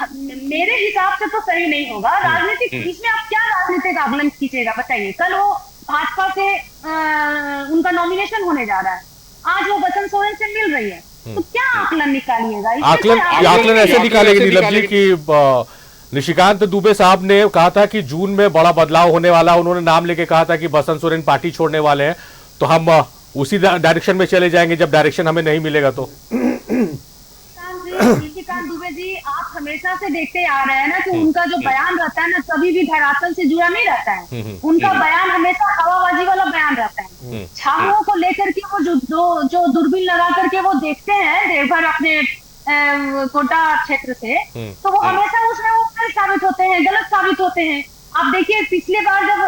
मेरे हिसाब से तो सही नहीं होगा। राजनीतिक इसमें आप क्या राजनीतिक आकलन खींचेगा बताइए। कल वो भाजपा से उनका नॉमिनेशन होने जा रहा है, आज वो बसंत सोरेन से मिल रही है, तो क्या आकलन निकालिएगा?
आकलन ऐसे निकालेगी नीलम जी की निशिकांत दुबे साहब ने कहा था कि जून में बड़ा बदलाव होने वाला, उन्होंने नाम लेके कहा था कि बसंत सोरेन पार्टी छोड़ने वाले हैं, तो हम उसी डायरेक्शन में चले जाएंगे जब डायरेक्शन हमें नहीं मिलेगा तो।
निशिकांत दुबे जी, आप हमेशा से देखते आ रहे हैं ना कि उनका जो बयान रहता है ना कभी भी धरातल से जुड़ा नहीं रहता है। उनका बयान हमेशा हवाबाजी वाला बयान रहता है। छात्रों को लेकर के वो जो दूरबीन लगा करके वो देखते हैं देवघर अपने कोटा क्षेत्र से, तो वो हमेशा उसमें वो गलत साबित होते हैं, गलत साबित होते हैं। आप देखिए पिछले बार जब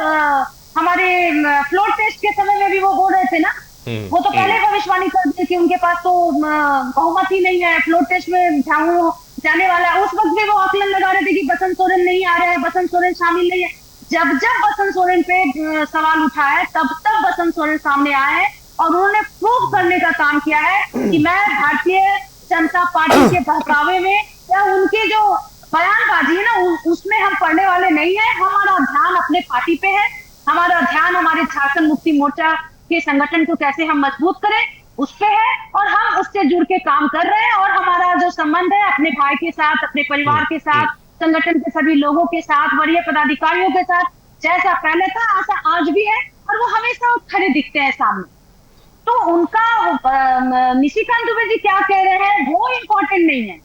हमारे फ्लोर टेस्ट के समय में भी वो बोल रहे थे ना, वो तो पहले भविष्यवाणी कर दी कि उनके पास तो बहुमत ही नहीं है, फ्लोर टेस्ट में झांगू जाने वाला है। उस वक्त भी वो आकलन लगा रहे थे कि बसंत सोरेन नहीं आ रहे हैं, बसंत सोरेन शामिल नहीं है। जब बसंत सोरेन पे सवाल उठा है तब बसंत सोरेन सामने आए हैं और उन्होंने प्रूव करने का काम किया है कि मैं भारतीय जनता पार्टी के बहकावे में या उनके जो बयानबाजी है ना उसमें हम पढ़ने वाले नहीं है। हमारा ध्यान अपने पार्टी पे है, हमारा ध्यान हमारे झारखंड मुक्ति मोर्चा के संगठन को कैसे हम मजबूत करें उस पे है और हम उससे जुड़ के काम कर रहे हैं। और हमारा जो संबंध है अपने भाई के साथ, अपने परिवार के साथ, संगठन के सभी लोगों के साथ, वरीय पदाधिकारियों के साथ, जैसा पहले था ऐसा आज भी है और वो हमेशा खड़े दिखते हैं सामने। तो उनका निशिकांत दुबे जी क्या कह रहे हैं वो इम्पोर्टेंट नहीं है।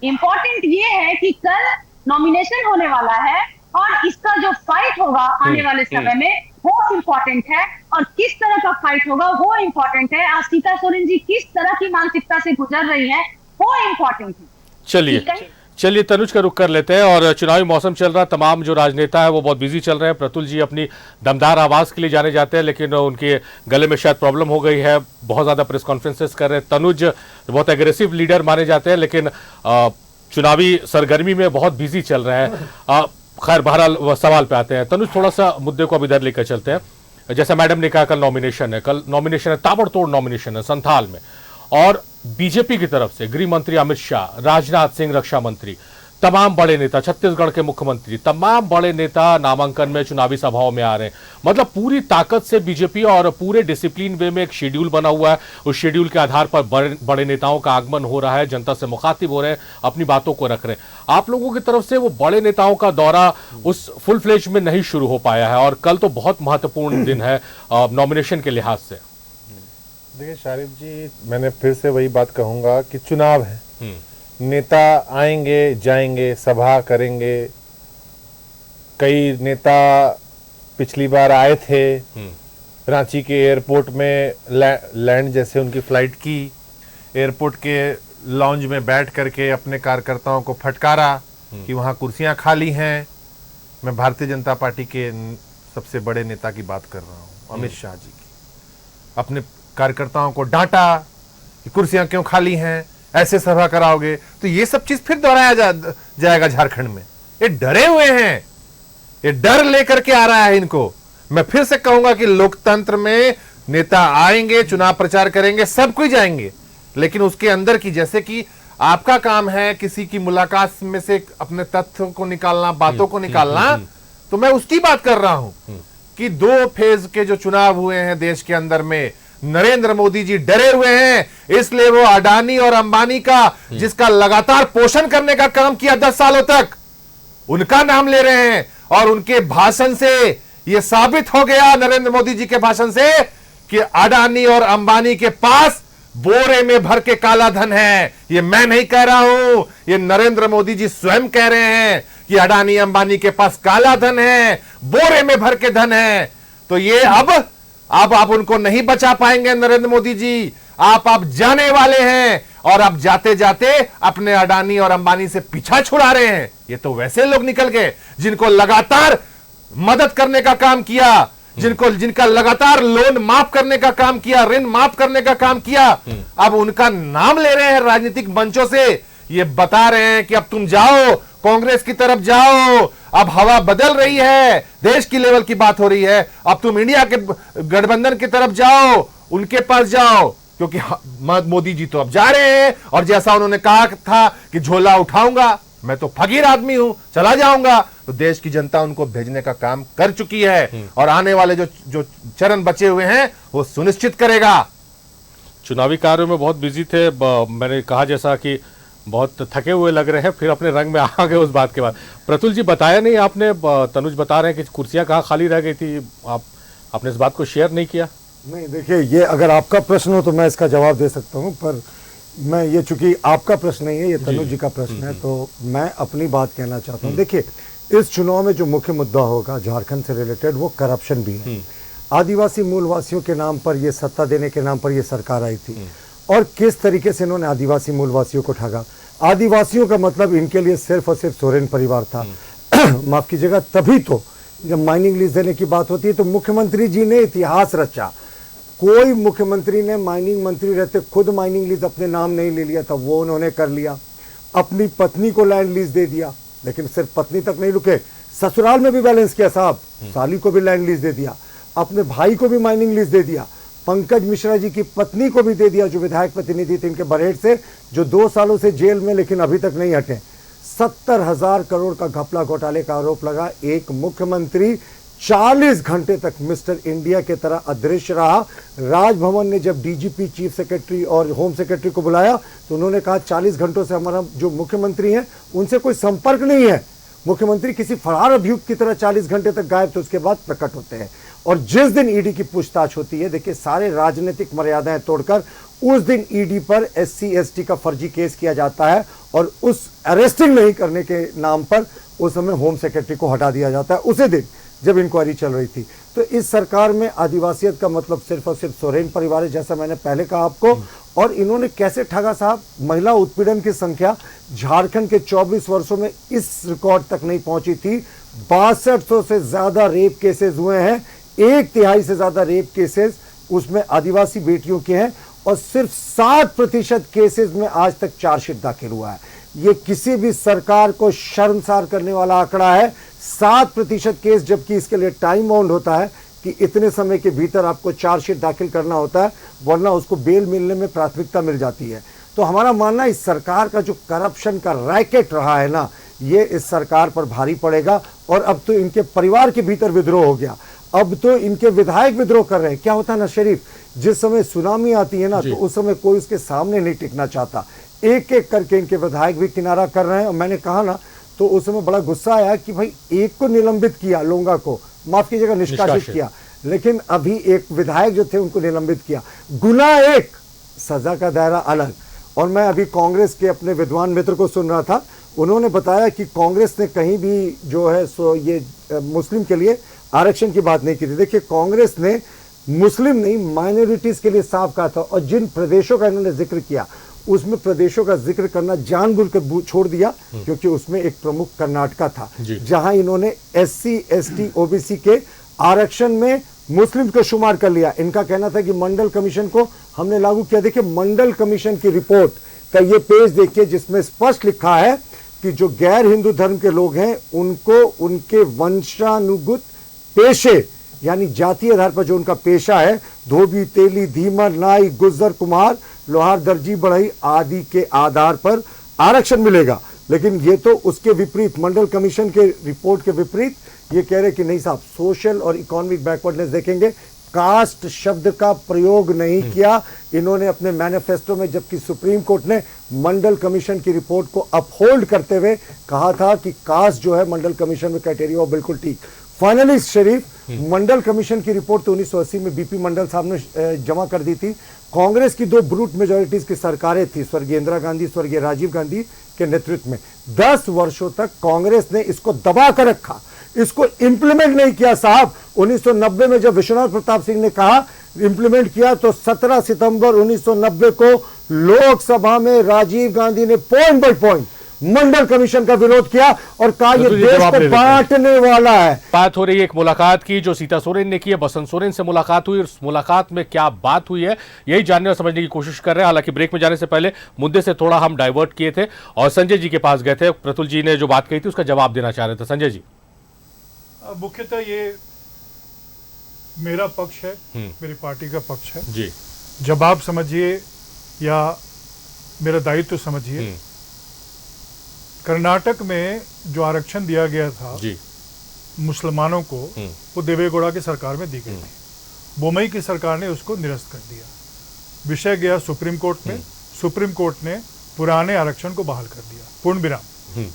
इम्पोर्टेंट ये है कि कल नॉमिनेशन होने वाला है और इसका जो फाइट होगा आने वाले समय में वो इम्पोर्टेंट है और किस तरह का फाइट होगा वो इम्पोर्टेंट है। आज सीता सोरेन जी किस तरह की मानसिकता से गुजर रही है वो इम्पोर्टेंट है।
चलिए तनुज का रुख कर लेते हैं। और चुनावी मौसम चल रहा है, तमाम जो राजनेता है वो बहुत बिजी चल रहे हैं। प्रतुल जी अपनी दमदार आवाज के लिए जाने जाते हैं लेकिन उनके गले में शायद प्रॉब्लम हो गई है, बहुत ज्यादा प्रेस कॉन्फ्रेंसेस कर रहे हैं। तनुज बहुत एग्रेसिव लीडर माने जाते हैं लेकिन चुनावी सरगर्मी में बहुत बिजी चल रहे हैं। खैर बहरहाल सवाल पे आते हैं। तनुज थोड़ा सा मुद्दे को अब इधर लेकर चलते हैं। जैसे मैडम ने कहा कल नॉमिनेशन है, ताबड़तोड़ नॉमिनेशन है संथाल में और बीजेपी की तरफ से गृह मंत्री अमित शाह, राजनाथ सिंह रक्षा मंत्री, तमाम बड़े नेता, छत्तीसगढ़ के मुख्यमंत्री, तमाम बड़े नेता नामांकन में चुनावी सभाओं में आ रहे हैं। मतलब पूरी ताकत से बीजेपी और पूरे डिसिप्लिन वे में एक शेड्यूल बना हुआ है। उस शेड्यूल के आधार पर बड़े नेताओं का आगमन हो रहा है, जनता से मुखातिब हो रहे हैं, अपनी बातों को रख रहे हैं। आप लोगों की तरफ से वो बड़े नेताओं का दौरा उस फुल फ्लेज में नहीं शुरू हो पाया है और कल तो बहुत महत्वपूर्ण दिन है नॉमिनेशन के लिहाज से।
देखिए शारिफ जी, मैंने फिर से वही बात कहूंगा कि चुनाव है, नेता आएंगे जाएंगे, सभा करेंगे। कई नेता पिछली बार आए थे, रांची के एयरपोर्ट में लैंड जैसे उनकी फ्लाइट की, एयरपोर्ट के लॉन्ज में बैठ करके अपने कार्यकर्ताओं को फटकारा कि वहां कुर्सियां खाली हैं। मैं भारतीय जनता पार्टी के सबसे बड़े नेता की बात कर रहा हूं, अमित शाह जी की। अपने कार्यकर्ताओं को डांटा कि कुर्सियां क्यों खाली हैं, ऐसे सभा कराओगे। तो ये सब चीज फिर दोहराया जाएगा झारखंड में। ये डरे हुए हैं, ये डर लेकर के आ रहा है इनको। मैं फिर से कहूंगा कि लोकतंत्र में नेता आएंगे, चुनाव प्रचार करेंगे, सब कोई जाएंगे, लेकिन उसके अंदर की, जैसे कि आपका काम है किसी की मुलाकात में से अपने तथ्यों को निकालना, बातों को निकालना, तो मैं उसकी बात कर रहा हूं कि 2 फेज के जो चुनाव हुए हैं देश के अंदर में, नरेंद्र मोदी जी डरे हुए हैं, इसलिए वो अडानी और अंबानी का, जिसका लगातार पोषण करने का काम किया 10 सालों तक, उनका नाम ले रहे हैं। और उनके भाषण से यह साबित हो गया, नरेंद्र मोदी जी के भाषण से, कि अडानी और अंबानी के पास बोरे में भर के काला धन है। ये मैं नहीं कह रहा हूं, ये नरेंद्र मोदी जी स्वयं कह रहे हैं कि अडानी अंबानी के पास काला धन है, बोरे में भर के धन है। तो ये अब आप उनको नहीं बचा पाएंगे नरेंद्र मोदी जी। आप जाने वाले हैं और अब जाते जाते अपने अडानी और अंबानी से पीछा छुड़ा रहे हैं। ये तो वैसे लोग निकल गए जिनको लगातार मदद करने का काम किया, जिनका लगातार लोन माफ करने का काम किया, ऋण माफ करने का काम किया। अब उनका नाम ले रहे हैं राजनीतिक मंचों से, ये बता रहे हैं कि अब तुम जाओ, कांग्रेस की तरफ जाओ, अब हवा बदल रही है, देश की लेवल की बात हो रही है, अब तुम इंडिया के गठबंधन की तरफ जाओ, उनके पास जाओ, क्योंकि मोदी जी तो अब जा रहे हैं और जैसा उन्होंने कहा था कि झोला उठाऊंगा, मैं तो फकीर आदमी हूं, चला जाऊंगा, तो देश की जनता उनको भेजने का काम कर चुकी है और आने वाले जो चरण बचे हुए हैं वो सुनिश्चित करेगा।
चुनावी कार्यों में बहुत बिजी थे, मैंने कहा जैसा कि बहुत थके हुए लग रहे हैं, फिर अपने रंग में आ गए उस बात के बाद। प्रतुल जी बताया नहीं आपने, तनुज बता रहे हैं कि कुर्सियां कहाँ खाली रह गई थी, आपने इस बात को शेयर नहीं किया?
नहीं, देखिए, ये अगर आपका प्रश्न हो तो मैं इसका जवाब दे सकता हूँ, पर मैं ये चूंकि आपका प्रश्न नहीं है, ये तनुज जी का प्रश्न है, तो मैं अपनी बात कहना चाहता हूँ। देखिए, इस चुनाव में जो मुख्य मुद्दा होगा झारखंड से रिलेटेड, वो करप्शन भी है। आदिवासी मूलवासियों के नाम पर, ये सत्ता देने के नाम पर ये सरकार आई थी, और किस तरीके से इन्होंने आदिवासी मूलवासियों को ठगा। आदिवासियों का मतलब इनके लिए सिर्फ और सिर्फ सोरेन परिवार था। माफ कीजिएगा, तभी तो जब माइनिंग लीज देने की बात होती है तो मुख्यमंत्री जी ने इतिहास रचा। कोई मुख्यमंत्री ने माइनिंग मंत्री रहते खुद माइनिंग लीज अपने नाम नहीं ले लिया था, वो उन्होंने कर लिया। अपनी पत्नी को लैंड लीज दे दिया, लेकिन सिर्फ पत्नी तक नहीं रुके, ससुराल में भी बैलेंस किया साहब, साली को भी लैंड लीज दे दिया, अपने भाई को भी माइनिंग लीज दे दिया, पंकज मिश्रा जी की पत्नी को भी दे दिया, जो विधायक प्रतिनिधि थे इनके बरहेट से, जो 2 सालों से जेल में लेकिन अभी तक नहीं हटे। 70,000 करोड़ का घपला घोटाले का आरोप लगा। एक मुख्यमंत्री 40 घंटे तक मिस्टर इंडिया के तरह अदृश्य रहा। राजभवन ने जब डीजीपी, चीफ सेक्रेटरी और होम सेक्रेटरी को बुलाया तो उन्होंने कहा 40 घंटों से हमारा जो मुख्यमंत्री हैं उनसे कोई संपर्क नहीं है। मुख्यमंत्री किसी फरार अभियुक्त की तरह 40 घंटे तक गायब, तो उसके बाद प्रकट होते हैं। और जिस दिन ईडी की पूछताछ होती है, देखिए सारे राजनीतिक मर्यादाएं तोड़कर उस दिन ईडी पर SC ST का फर्जी केस किया जाता है, और उस अरेस्टिंग नहीं करने के नाम पर उस समय होम सेक्रेटरी को हटा दिया जाता है, उसी दिन जब इंक्वायरी चल रही थी। तो इस सरकार में आदिवासियत का मतलब सिर्फ और सिर्फ सोरेन परिवार है, जैसा मैंने पहले कहा आपको। और इन्होंने कैसे ठगा साहब, महिला उत्पीड़न की संख्या झारखंड के 24 वर्षों में इस रिकॉर्ड तक नहीं पहुंची थी। 6200 से ज्यादा रेप केसेस हुए हैं, 1/3 से ज्यादा रेप केसेस उसमें आदिवासी बेटियों के हैं, और सिर्फ 60% केसेस में आज तक चार्जशीट दाखिल हुआ है। ये किसी भी सरकार को शर्मसार करने वाला आंकड़ा है। 7% केस, जबकि इसके लिए टाइम बाउंड होता है कि इतने समय के भीतर आपको चार्जशीट दाखिल करना होता है, वरना उसको बेल मिलने में प्राथमिकता मिल जाती है। तो हमारा मानना इस सरकार का जो करप्शन का रैकेट रहा है ना, ये इस सरकार पर भारी पड़ेगा। और अब तो इनके परिवार के भीतर विद्रोह हो गया, अब तो इनके विधायक विद्रोह कर रहे हैं। क्या होता है ना शरीफ, जिस समय सुनामी आती है ना, तो उस समय कोई उसके सामने नहीं टिकना चाहता। एक एक करके इनके विधायक भी किनारा कर रहे हैं। और मैंने कहा ना, तो उस समय बड़ा गुस्सा आया कि भाई एक को निलंबित किया, लोंगा को माफ कीजिएगा निष्कासित किया, लेकिन अभी एक विधायक जो थे उनको निलंबित किया। गुना एक, सजा का दायरा अलग। और मैं अभी कांग्रेस के अपने विद्वान मित्र को सुन रहा था, उन्होंने बताया कि कांग्रेस ने कहीं भी जो है सो ये मुस्लिम के लिए आरक्षण की बात नहीं की थी। देखिए, कांग्रेस ने मुस्लिम नहीं, माइनॉरिटीज के लिए साफ कहा था। और जिन प्रदेशों का इन्होंने जिक्र किया, उसमें प्रदेशों का जिक्र करना जानबूझकर छोड़ दिया, क्योंकि उसमें एक प्रमुख कर्नाटका था, जहां इन्होंने SC ST OBC के आरक्षण में मुस्लिम को शुमार कर लिया। इनका कहना था कि मंडल कमीशन को हमने लागू किया। देखिए, मंडल कमीशन की रिपोर्ट का ये पेज देखिए, जिसमें स्पष्ट लिखा है कि जो गैर हिंदू धर्म के लोग हैं उनको उनके वंशानुगत पेशे, यानी जातीय आधार पर जो उनका पेशा है, धोबी, तेली, धीमर, नाई, गुज्जर, कुम्हार, लोहार, दर्जी, बढ़ई आदि के आधार पर आरक्षण मिलेगा। लेकिन ये तो उसके विपरीत, मंडल कमीशन के रिपोर्ट के विपरीत ये कह रहे कि नहीं साहब, सोशल और इकोनॉमिक बैकवर्डनेस देखेंगे, कास्ट शब्द का प्रयोग नहीं किया इन्होंने अपने मैनिफेस्टो में, जबकि सुप्रीम कोर्ट ने मंडल कमीशन की रिपोर्ट को अपहोल्ड करते हुए कहा था कि कास्ट जो है मंडल कमीशन में क्राइटेरिया वो बिल्कुल ठीक। फाइनली शरीफ, मंडल कमीशन की रिपोर्ट तो 1980 में BP मंडल साहब ने जमा कर दी थी। कांग्रेस की 2 ब्रूट मेजोरिटीज की सरकारें थी, स्वर्गीय इंदिरा गांधी, स्वर्गीय राजीव गांधी के नेतृत्व में। 10 वर्षों तक कांग्रेस ने इसको दबा कर रखा, इसको इंप्लीमेंट नहीं किया साहब। 1990 में जब विश्वनाथ प्रताप सिंह ने कहा इंप्लीमेंट किया, तो 17 सितंबर 1990 को लोकसभा में राजीव गांधी ने point by point Mandal commission का विरोध किया और कहा यह देश को बांटने वाला है।
बात हो रही है एक मुलाकात की जो सीता सोरेन ने की है, बसंत सोरेन से मुलाकात हुई। उस मुलाकात में क्या बात हुई है, यही जानने और समझने की कोशिश कर रहे हैं। हालांकि ब्रेक में जाने से पहले मुद्दे से थोड़ा हम डाइवर्ट किए थे और संजय जी के पास गए थे। प्रतुल जी ने जो बात कही थी उसका जवाब देना चाह रहे थे। संजय जी,
मुख्यतः ये मेरा पक्ष है, मेरी पार्टी का पक्ष है
जी।
जब आप समझिए या मेरा दायित्व समझिए, कर्नाटक में जो आरक्षण दिया गया था
जी
मुसलमानों को, वो देवेगौड़ा की सरकार में दी गई थी। बोमई की सरकार ने उसको निरस्त कर दिया। विषय गया सुप्रीम कोर्ट में, सुप्रीम कोर्ट ने पुराने आरक्षण को बहाल कर दिया, पूर्ण विराम।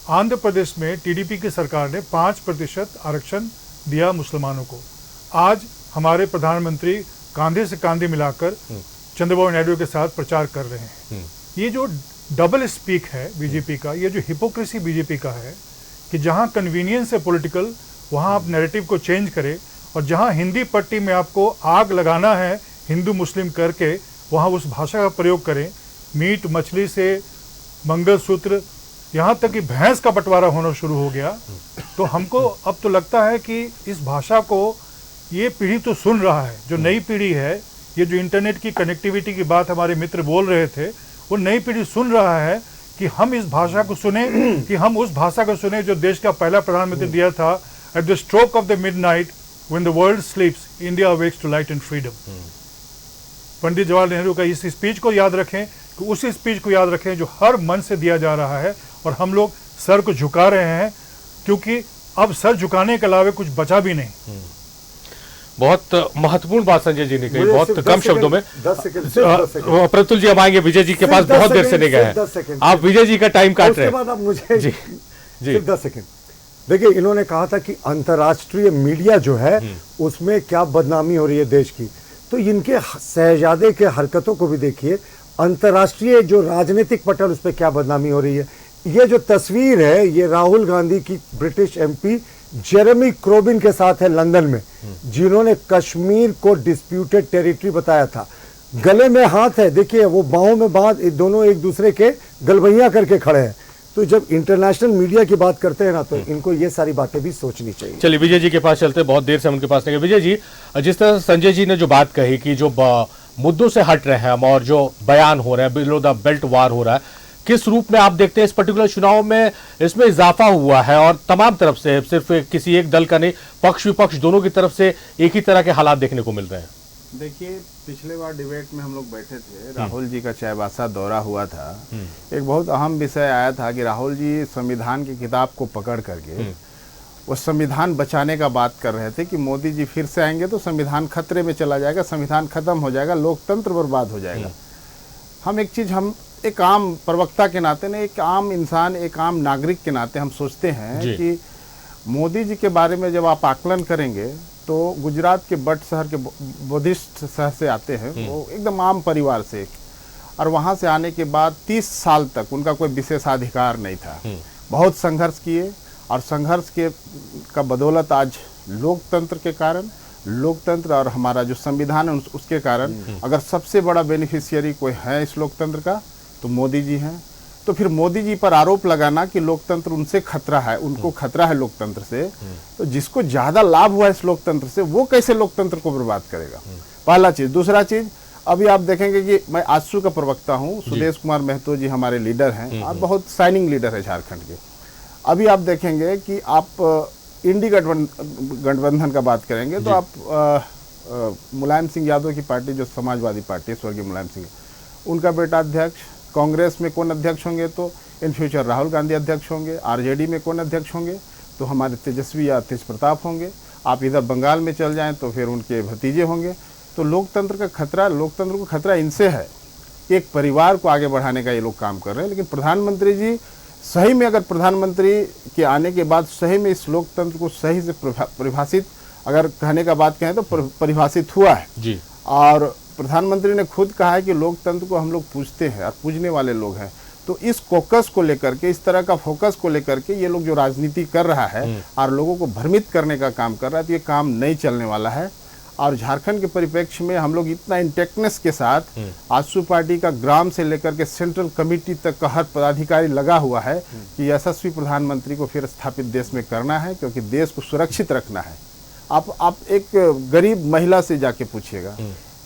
आंध्र प्रदेश में TDP की सरकार ने 5% आरक्षण दिया मुसलमानों को। आज हमारे प्रधानमंत्री कांधे से कांधे मिलाकर चंद्रबाबू नायडू के साथ प्रचार कर रहे हैं। ये जो डबल स्पीक है बीजेपी का, ये जो हिपोक्रेसी बीजेपी का है कि जहां कन्वीनियंस है पॉलिटिकल, वहां आप नैरेटिव को चेंज करें, और जहां हिंदी पट्टी में आपको आग लगाना है हिंदू मुस्लिम करके, वहां उस भाषा का प्रयोग करें। मीट मछली से मंगलसूत्र, यहाँ तक कि भैंस का बंटवारा होना शुरू हो गया। तो हमको अब तो लगता है कि इस भाषा को ये पीढ़ी तो सुन रहा है, जो नई पीढ़ी है, ये जो इंटरनेट की कनेक्टिविटी की बात हमारे मित्र बोल रहे थे, वो नई पीढ़ी सुन रहा है कि हम इस भाषा को सुने, कि हम उस भाषा को सुने जो देश का पहला प्रधानमंत्री दिया था, at the stroke of the midnight when the world sleeps India awakes to light and freedom. Pandit Jawaharlal Nehru का इस स्पीच को याद रखें, कि उस स्पीच को याद रखें जो हर मन से दिया जा रहा है, और हम लोग सर को झुका रहे हैं, क्योंकि अब सर झुकाने के अलावा कुछ बचा भी नहीं।
बहुत महत्वपूर्ण बात संजय जी ने कही, बहुत कम शब्दों में।
10 सेकंड
प्रतुल जी हम आएंगे, विजय जी के पास बहुत देर से नहीं गए हैं, आप विजय जी का टाइम काट रहे हैं।
उसके बाद अब मुझे
जी जी
10 सेकंड देखिए, इन्होंने कहा था कि अंतर्राष्ट्रीय मीडिया जो है उसमें क्या बदनामी हो रही है देश की, तो इनके शहजादे के हरकतों को भी देखिए, अंतर्राष्ट्रीय जो राजनीतिक पटल उस पर क्या बदनामी हो रही है। ये जो तस्वीर है, ये राहुल गांधी की ब्रिटिश एमपी जेरेमी कोर्बिन के साथ है लंदन में, जिन्होंने कश्मीर को डिस्प्यूटेड टेरिटरी बताया था। गले में हाथ है, देखिए वो बाहों में बांध, दोनों एक दूसरे के गलबैया करके खड़े हैं। तो जब इंटरनेशनल मीडिया की बात करते हैं ना, तो इनको ये सारी बातें भी सोचनी चाहिए।
चलिए विजय जी के पास चलते हैं, बहुत देर से हम उनके पास नहीं गए। विजय जी, जिस तरह संजय जी ने जो बात कही कि जो मुद्दों से हट रहे हैं हम, और जो बयान हो रहे हैं, बिलो द बेल्ट वार हो रहा है, किस रूप में आप देखते हैं इस पर्टिकुलर चुनाव में इसमें इजाफा हुआ है, और तमाम तरफ से, सिर्फ किसी एक दल का नहीं, पक्ष विपक्ष दोनों की तरफ से एक ही तरह के हालात देखने को मिल रहे हैं?
देखिए, पिछले बार डिबेट में हम लोग बैठे थे, राहुल जी का चाईबासा दौरा हुआ था, एक बहुत अहम विषय आया था कि राहुल जी संविधान की किताब को पकड़ करके वो संविधान बचाने का बात कर रहे थे कि मोदी जी फिर से आएंगे तो संविधान खतरे में चला जाएगा, संविधान खत्म हो जाएगा, लोकतंत्र बर्बाद हो जाएगा। हम एक आम प्रवक्ता के नाते ने, एक आम इंसान, एक आम नागरिक के नाते हम सोचते हैं कि मोदी जी के बारे में जब आप आकलन करेंगे तो गुजरात के बट शहर के बुद्धिस्ट शहर से आते हैं, वो एकदम आम परिवार से, और वहाँ से आने के बाद 30 साल तक उनका कोई विशेषाधिकार नहीं था। बहुत संघर्ष किए, और संघर्ष का बदौलत आज लोकतंत्र के कारण, लोकतंत्र और हमारा जो संविधान है उसके कारण, अगर सबसे बड़ा बेनिफिशियरी कोई है इस लोकतंत्र का तो मोदी जी हैं। तो फिर मोदी जी पर आरोप लगाना कि लोकतंत्र उनसे खतरा है, उनको खतरा है लोकतंत्र से, तो जिसको ज्यादा लाभ हुआ इस लोकतंत्र से, वो कैसे लोकतंत्र को बर्बाद करेगा? पहला चीज। दूसरा चीज, अभी आप देखेंगे कि मैं आजसू का प्रवक्ता हूँ, सुदेश कुमार महतो जी हमारे लीडर हैं, आप बहुत शाइनिंग लीडर है झारखंड के। अभी आप देखेंगे कि आप इंडी गठबंधन का बात करेंगे तो आप मुलायम सिंह यादव की पार्टी, जो समाजवादी पार्टी, स्वर्गीय मुलायम सिंह, उनका बेटा अध्यक्ष। कांग्रेस में कौन अध्यक्ष होंगे तो इन फ्यूचर राहुल गांधी अध्यक्ष होंगे। आरजेडी में कौन अध्यक्ष होंगे तो हमारे तेजस्वी या तेज प्रताप होंगे। आप इधर बंगाल में चल जाएं तो फिर उनके भतीजे होंगे। तो लोकतंत्र का खतरा, लोकतंत्र को खतरा इनसे है। एक परिवार को आगे बढ़ाने का ये लोग काम कर रहे हैं। लेकिन प्रधानमंत्री जी सही में, अगर प्रधानमंत्री के आने के बाद सही में इस लोकतंत्र को सही से परिभाषित, अगर कहने का बात कहें तो परिभाषित हुआ है जी। और प्रधानमंत्री ने खुद कहा है कि लोकतंत्र को हम लोग पूजते हैं और पूजने वाले लोग हैं। तो इस फोकस को लेकर के, इस तरह का फोकस को लेकर के ये लोग जो राजनीति कर रहा है और लोगों को भ्रमित करने का काम कर रहा है, तो ये काम नहीं चलने वाला है। और झारखंड के परिप्रेक्ष्य में हम लोग इतना इंटेक्टनेस के साथ आजसू पार्टी का ग्राम से लेकर के सेंट्रल कमेटी तक का हर पदाधिकारी लगा हुआ है कि यशस्वी प्रधानमंत्री को फिर स्थापित देश में करना है, क्योंकि देश को सुरक्षित रखना है। आप एक गरीब महिला से जाके पूछिएगा,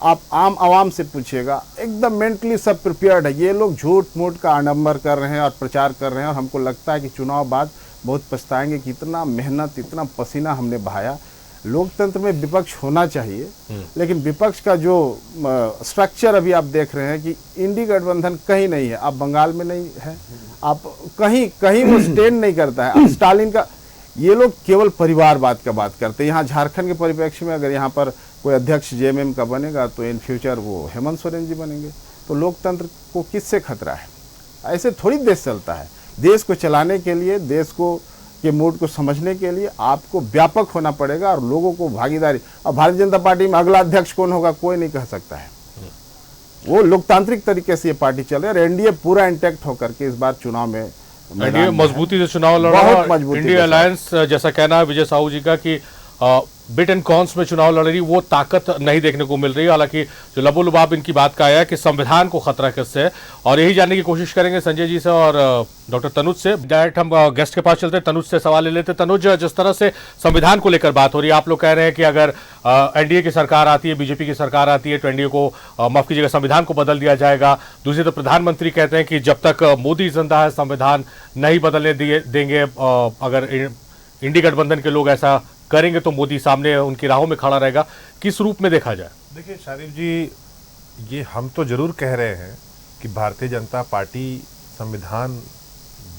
आप आम आवाम से पूछिएगा, एकदम मेंटली सब प्रिपेयर्ड है। ये लोग झूठ मूठ का आडंबर कर रहे हैं और प्रचार कर रहे हैं, और हमको लगता है कि चुनाव बाद बहुत पछताएंगे कि इतना मेहनत, इतना पसीना हमने बहाया। लोकतंत्र में विपक्ष होना चाहिए, लेकिन विपक्ष का जो स्ट्रक्चर अभी आप देख रहे हैं कि इंडी गठबंधन कहीं नहीं है। आप बंगाल में नहीं है, आप कहीं वो स्टैंड नहीं करता है। स्टालिन का, ये लोग केवल परिवारवाद का बात करते हैं। यहाँ झारखंड के परिप्रेक्ष्य में अगर यहाँ पर कोई अध्यक्ष जेएमएम का बनेगा तो इन फ्यूचर वो हेमंत सोरेन जी बनेंगे। तो लोकतंत्र को किससे खतरा है? ऐसे थोड़ी देश चलता है। देश को चलाने के लिए, देश को के मूड को समझने के लिए आपको व्यापक होना पड़ेगा और लोगों को भागीदारी। और भारतीय जनता पार्टी में अगला अध्यक्ष कौन होगा कोई नहीं कह सकता है। वो लोकतांत्रिक तरीके से ये पार्टी चले और एनडीए पूरा इंटैक्ट होकर के इस बार चुनाव में
एनडीए मजबूती से चुनाव लड़ रहा है।
बहुत मजबूती
इंडिया अलायंस जैसा कहना है विजय साहू जी का कि बिट एंड कॉन्स में चुनाव लड़ रही, वो ताकत नहीं देखने को मिल रही। हालांकि जो लबोलुबाब इनकी बात का आया है कि संविधान को खतरा किससे है, और यही जानने की कोशिश करेंगे संजय जी से और डॉक्टर तनुज से। डायरेक्ट हम गेस्ट के पास चलते हैं, तनुज से सवाल ले लेते हैं। तनुज, जिस तरह से संविधान को लेकर बात हो रही है, आप लोग कह रहे हैं कि अगर एनडीए की सरकार आती है, बीजेपी की सरकार आती है, तो एनडीए को माफ कीजिएगा संविधान को बदल दिया जाएगा। दूसरी तो प्रधानमंत्री कहते हैं कि जब तक मोदी जिंदा है संविधान नहीं बदलने देंगे। अगर इंडी गठबंधन के लोग ऐसा करेंगे तो मोदी सामने उनकी राहों में खड़ा रहेगा। किस रूप में देखा जाए?
देखिए शारिफ जी, ये हम तो जरूर कह रहे हैं कि भारतीय जनता पार्टी संविधान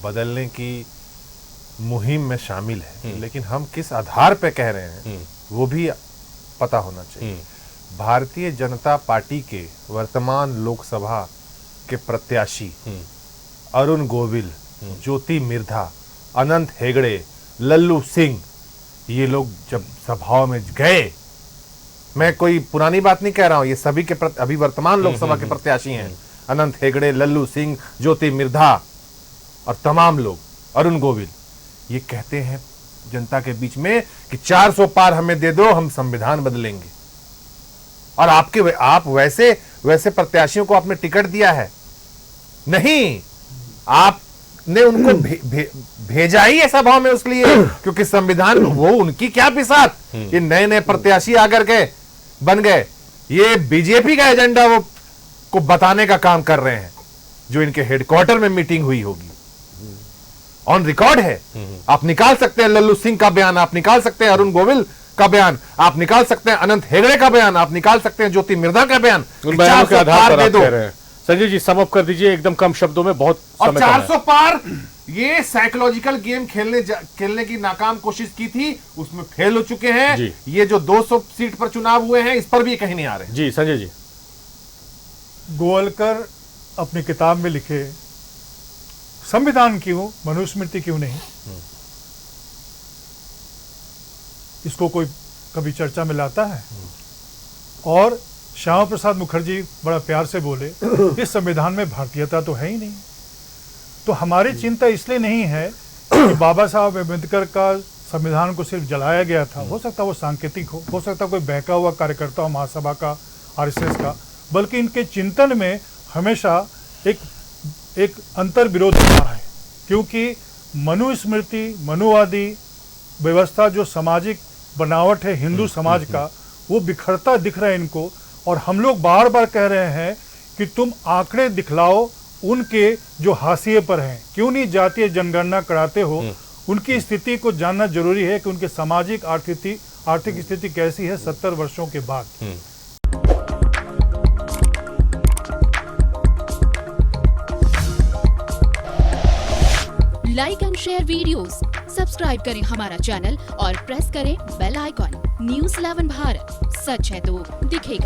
बदलने की मुहिम में शामिल है, लेकिन हम किस आधार पे कह रहे हैं वो भी पता होना चाहिए। भारतीय जनता पार्टी के वर्तमान लोकसभा के प्रत्याशी अरुण गोविल, ज्योति मिर्धा, अनंत हेगड़े, लल्लू सिंह, ये लोग जब सभाओं में गए, मैं कोई पुरानी बात नहीं कह रहा हूं, ये सभी के अभी वर्तमान लोकसभा के प्रत्याशी हैं। अनंत हेगड़े, लल्लू सिंह, ज्योति मिर्धा और तमाम लोग, अरुण गोविल, ये कहते हैं जनता के बीच में कि 400 पार हमें दे दो, हम संविधान बदलेंगे। और आप वैसे प्रत्याशियों को आपने टिकट दिया है? नहीं, आपने उनको भेजा ही है सभा में उसके लिए, क्योंकि संविधान वो उनकी क्या पिसात, ये नए नए प्रत्याशी आकर के बन गए, ये बीजेपी का एजेंडा वो को बताने का काम कर रहे हैं। जो इनके हेडक्वार्टर में मीटिंग हुई होगी, ऑन रिकॉर्ड है, आप निकाल सकते हैं लल्लू सिंह का बयान, आप निकाल सकते हैं अरुण गोविल का बयान, आप निकाल सकते हैं अनंत हेगड़े का बयान, आप निकाल सकते हैं ज्योति मिर्धा का बयान।
उन बयानों के आधार पर आप कह रहे हैं। संजय जी सम अप कर दीजिए एकदम कम शब्दों में, बहुत
और 400 पार ये साइकोलॉजिकल गेम खेलने की नाकाम कोशिश की थी, उसमें फेल हो चुके हैं। ये जो 200 सीट पर चुनाव हुए हैं, इस पर भी कहीं नहीं आ रहे।
जी संजय जी,
गोवलकर अपनी किताब में लिखे संविधान क्यों, मनुस्मृति क्यों नहीं, इसको कोई कभी चर्चा में लाता है? और श्यामा प्रसाद मुखर्जी बड़ा प्यार से बोले इस संविधान में भारतीयता तो है ही नहीं। तो हमारी चिंता इसलिए नहीं है कि बाबा साहब अम्बेडकर का संविधान को सिर्फ जलाया गया था, हो सकता वो सांकेतिक हो सकता कोई बहका हुआ कार्यकर्ता हो महासभा का, आरएसएस का, बल्कि इनके चिंतन में हमेशा एक अंतर विरोध रहा है। क्योंकि मनुस्मृति, मनुवादी व्यवस्था, जो सामाजिक बनावट है हिंदू समाज का, वो बिखरता दिख रहा है इनको। और हम लोग बार बार कह रहे हैं कि तुम आंकड़े दिखलाओ उनके जो हाशिए पर हैं, क्यों नहीं जातीय जनगणना कराते हो? उनकी स्थिति को जानना जरूरी है कि उनके सामाजिक आर्थिक स्थिति कैसी है 70 वर्षों के बाद।
Like and share videos, subscribe करें हमारा चैनल और प्रेस करें बेल आइकॉन। न्यूज़ 11 भारत, सच है तो दिखेगा।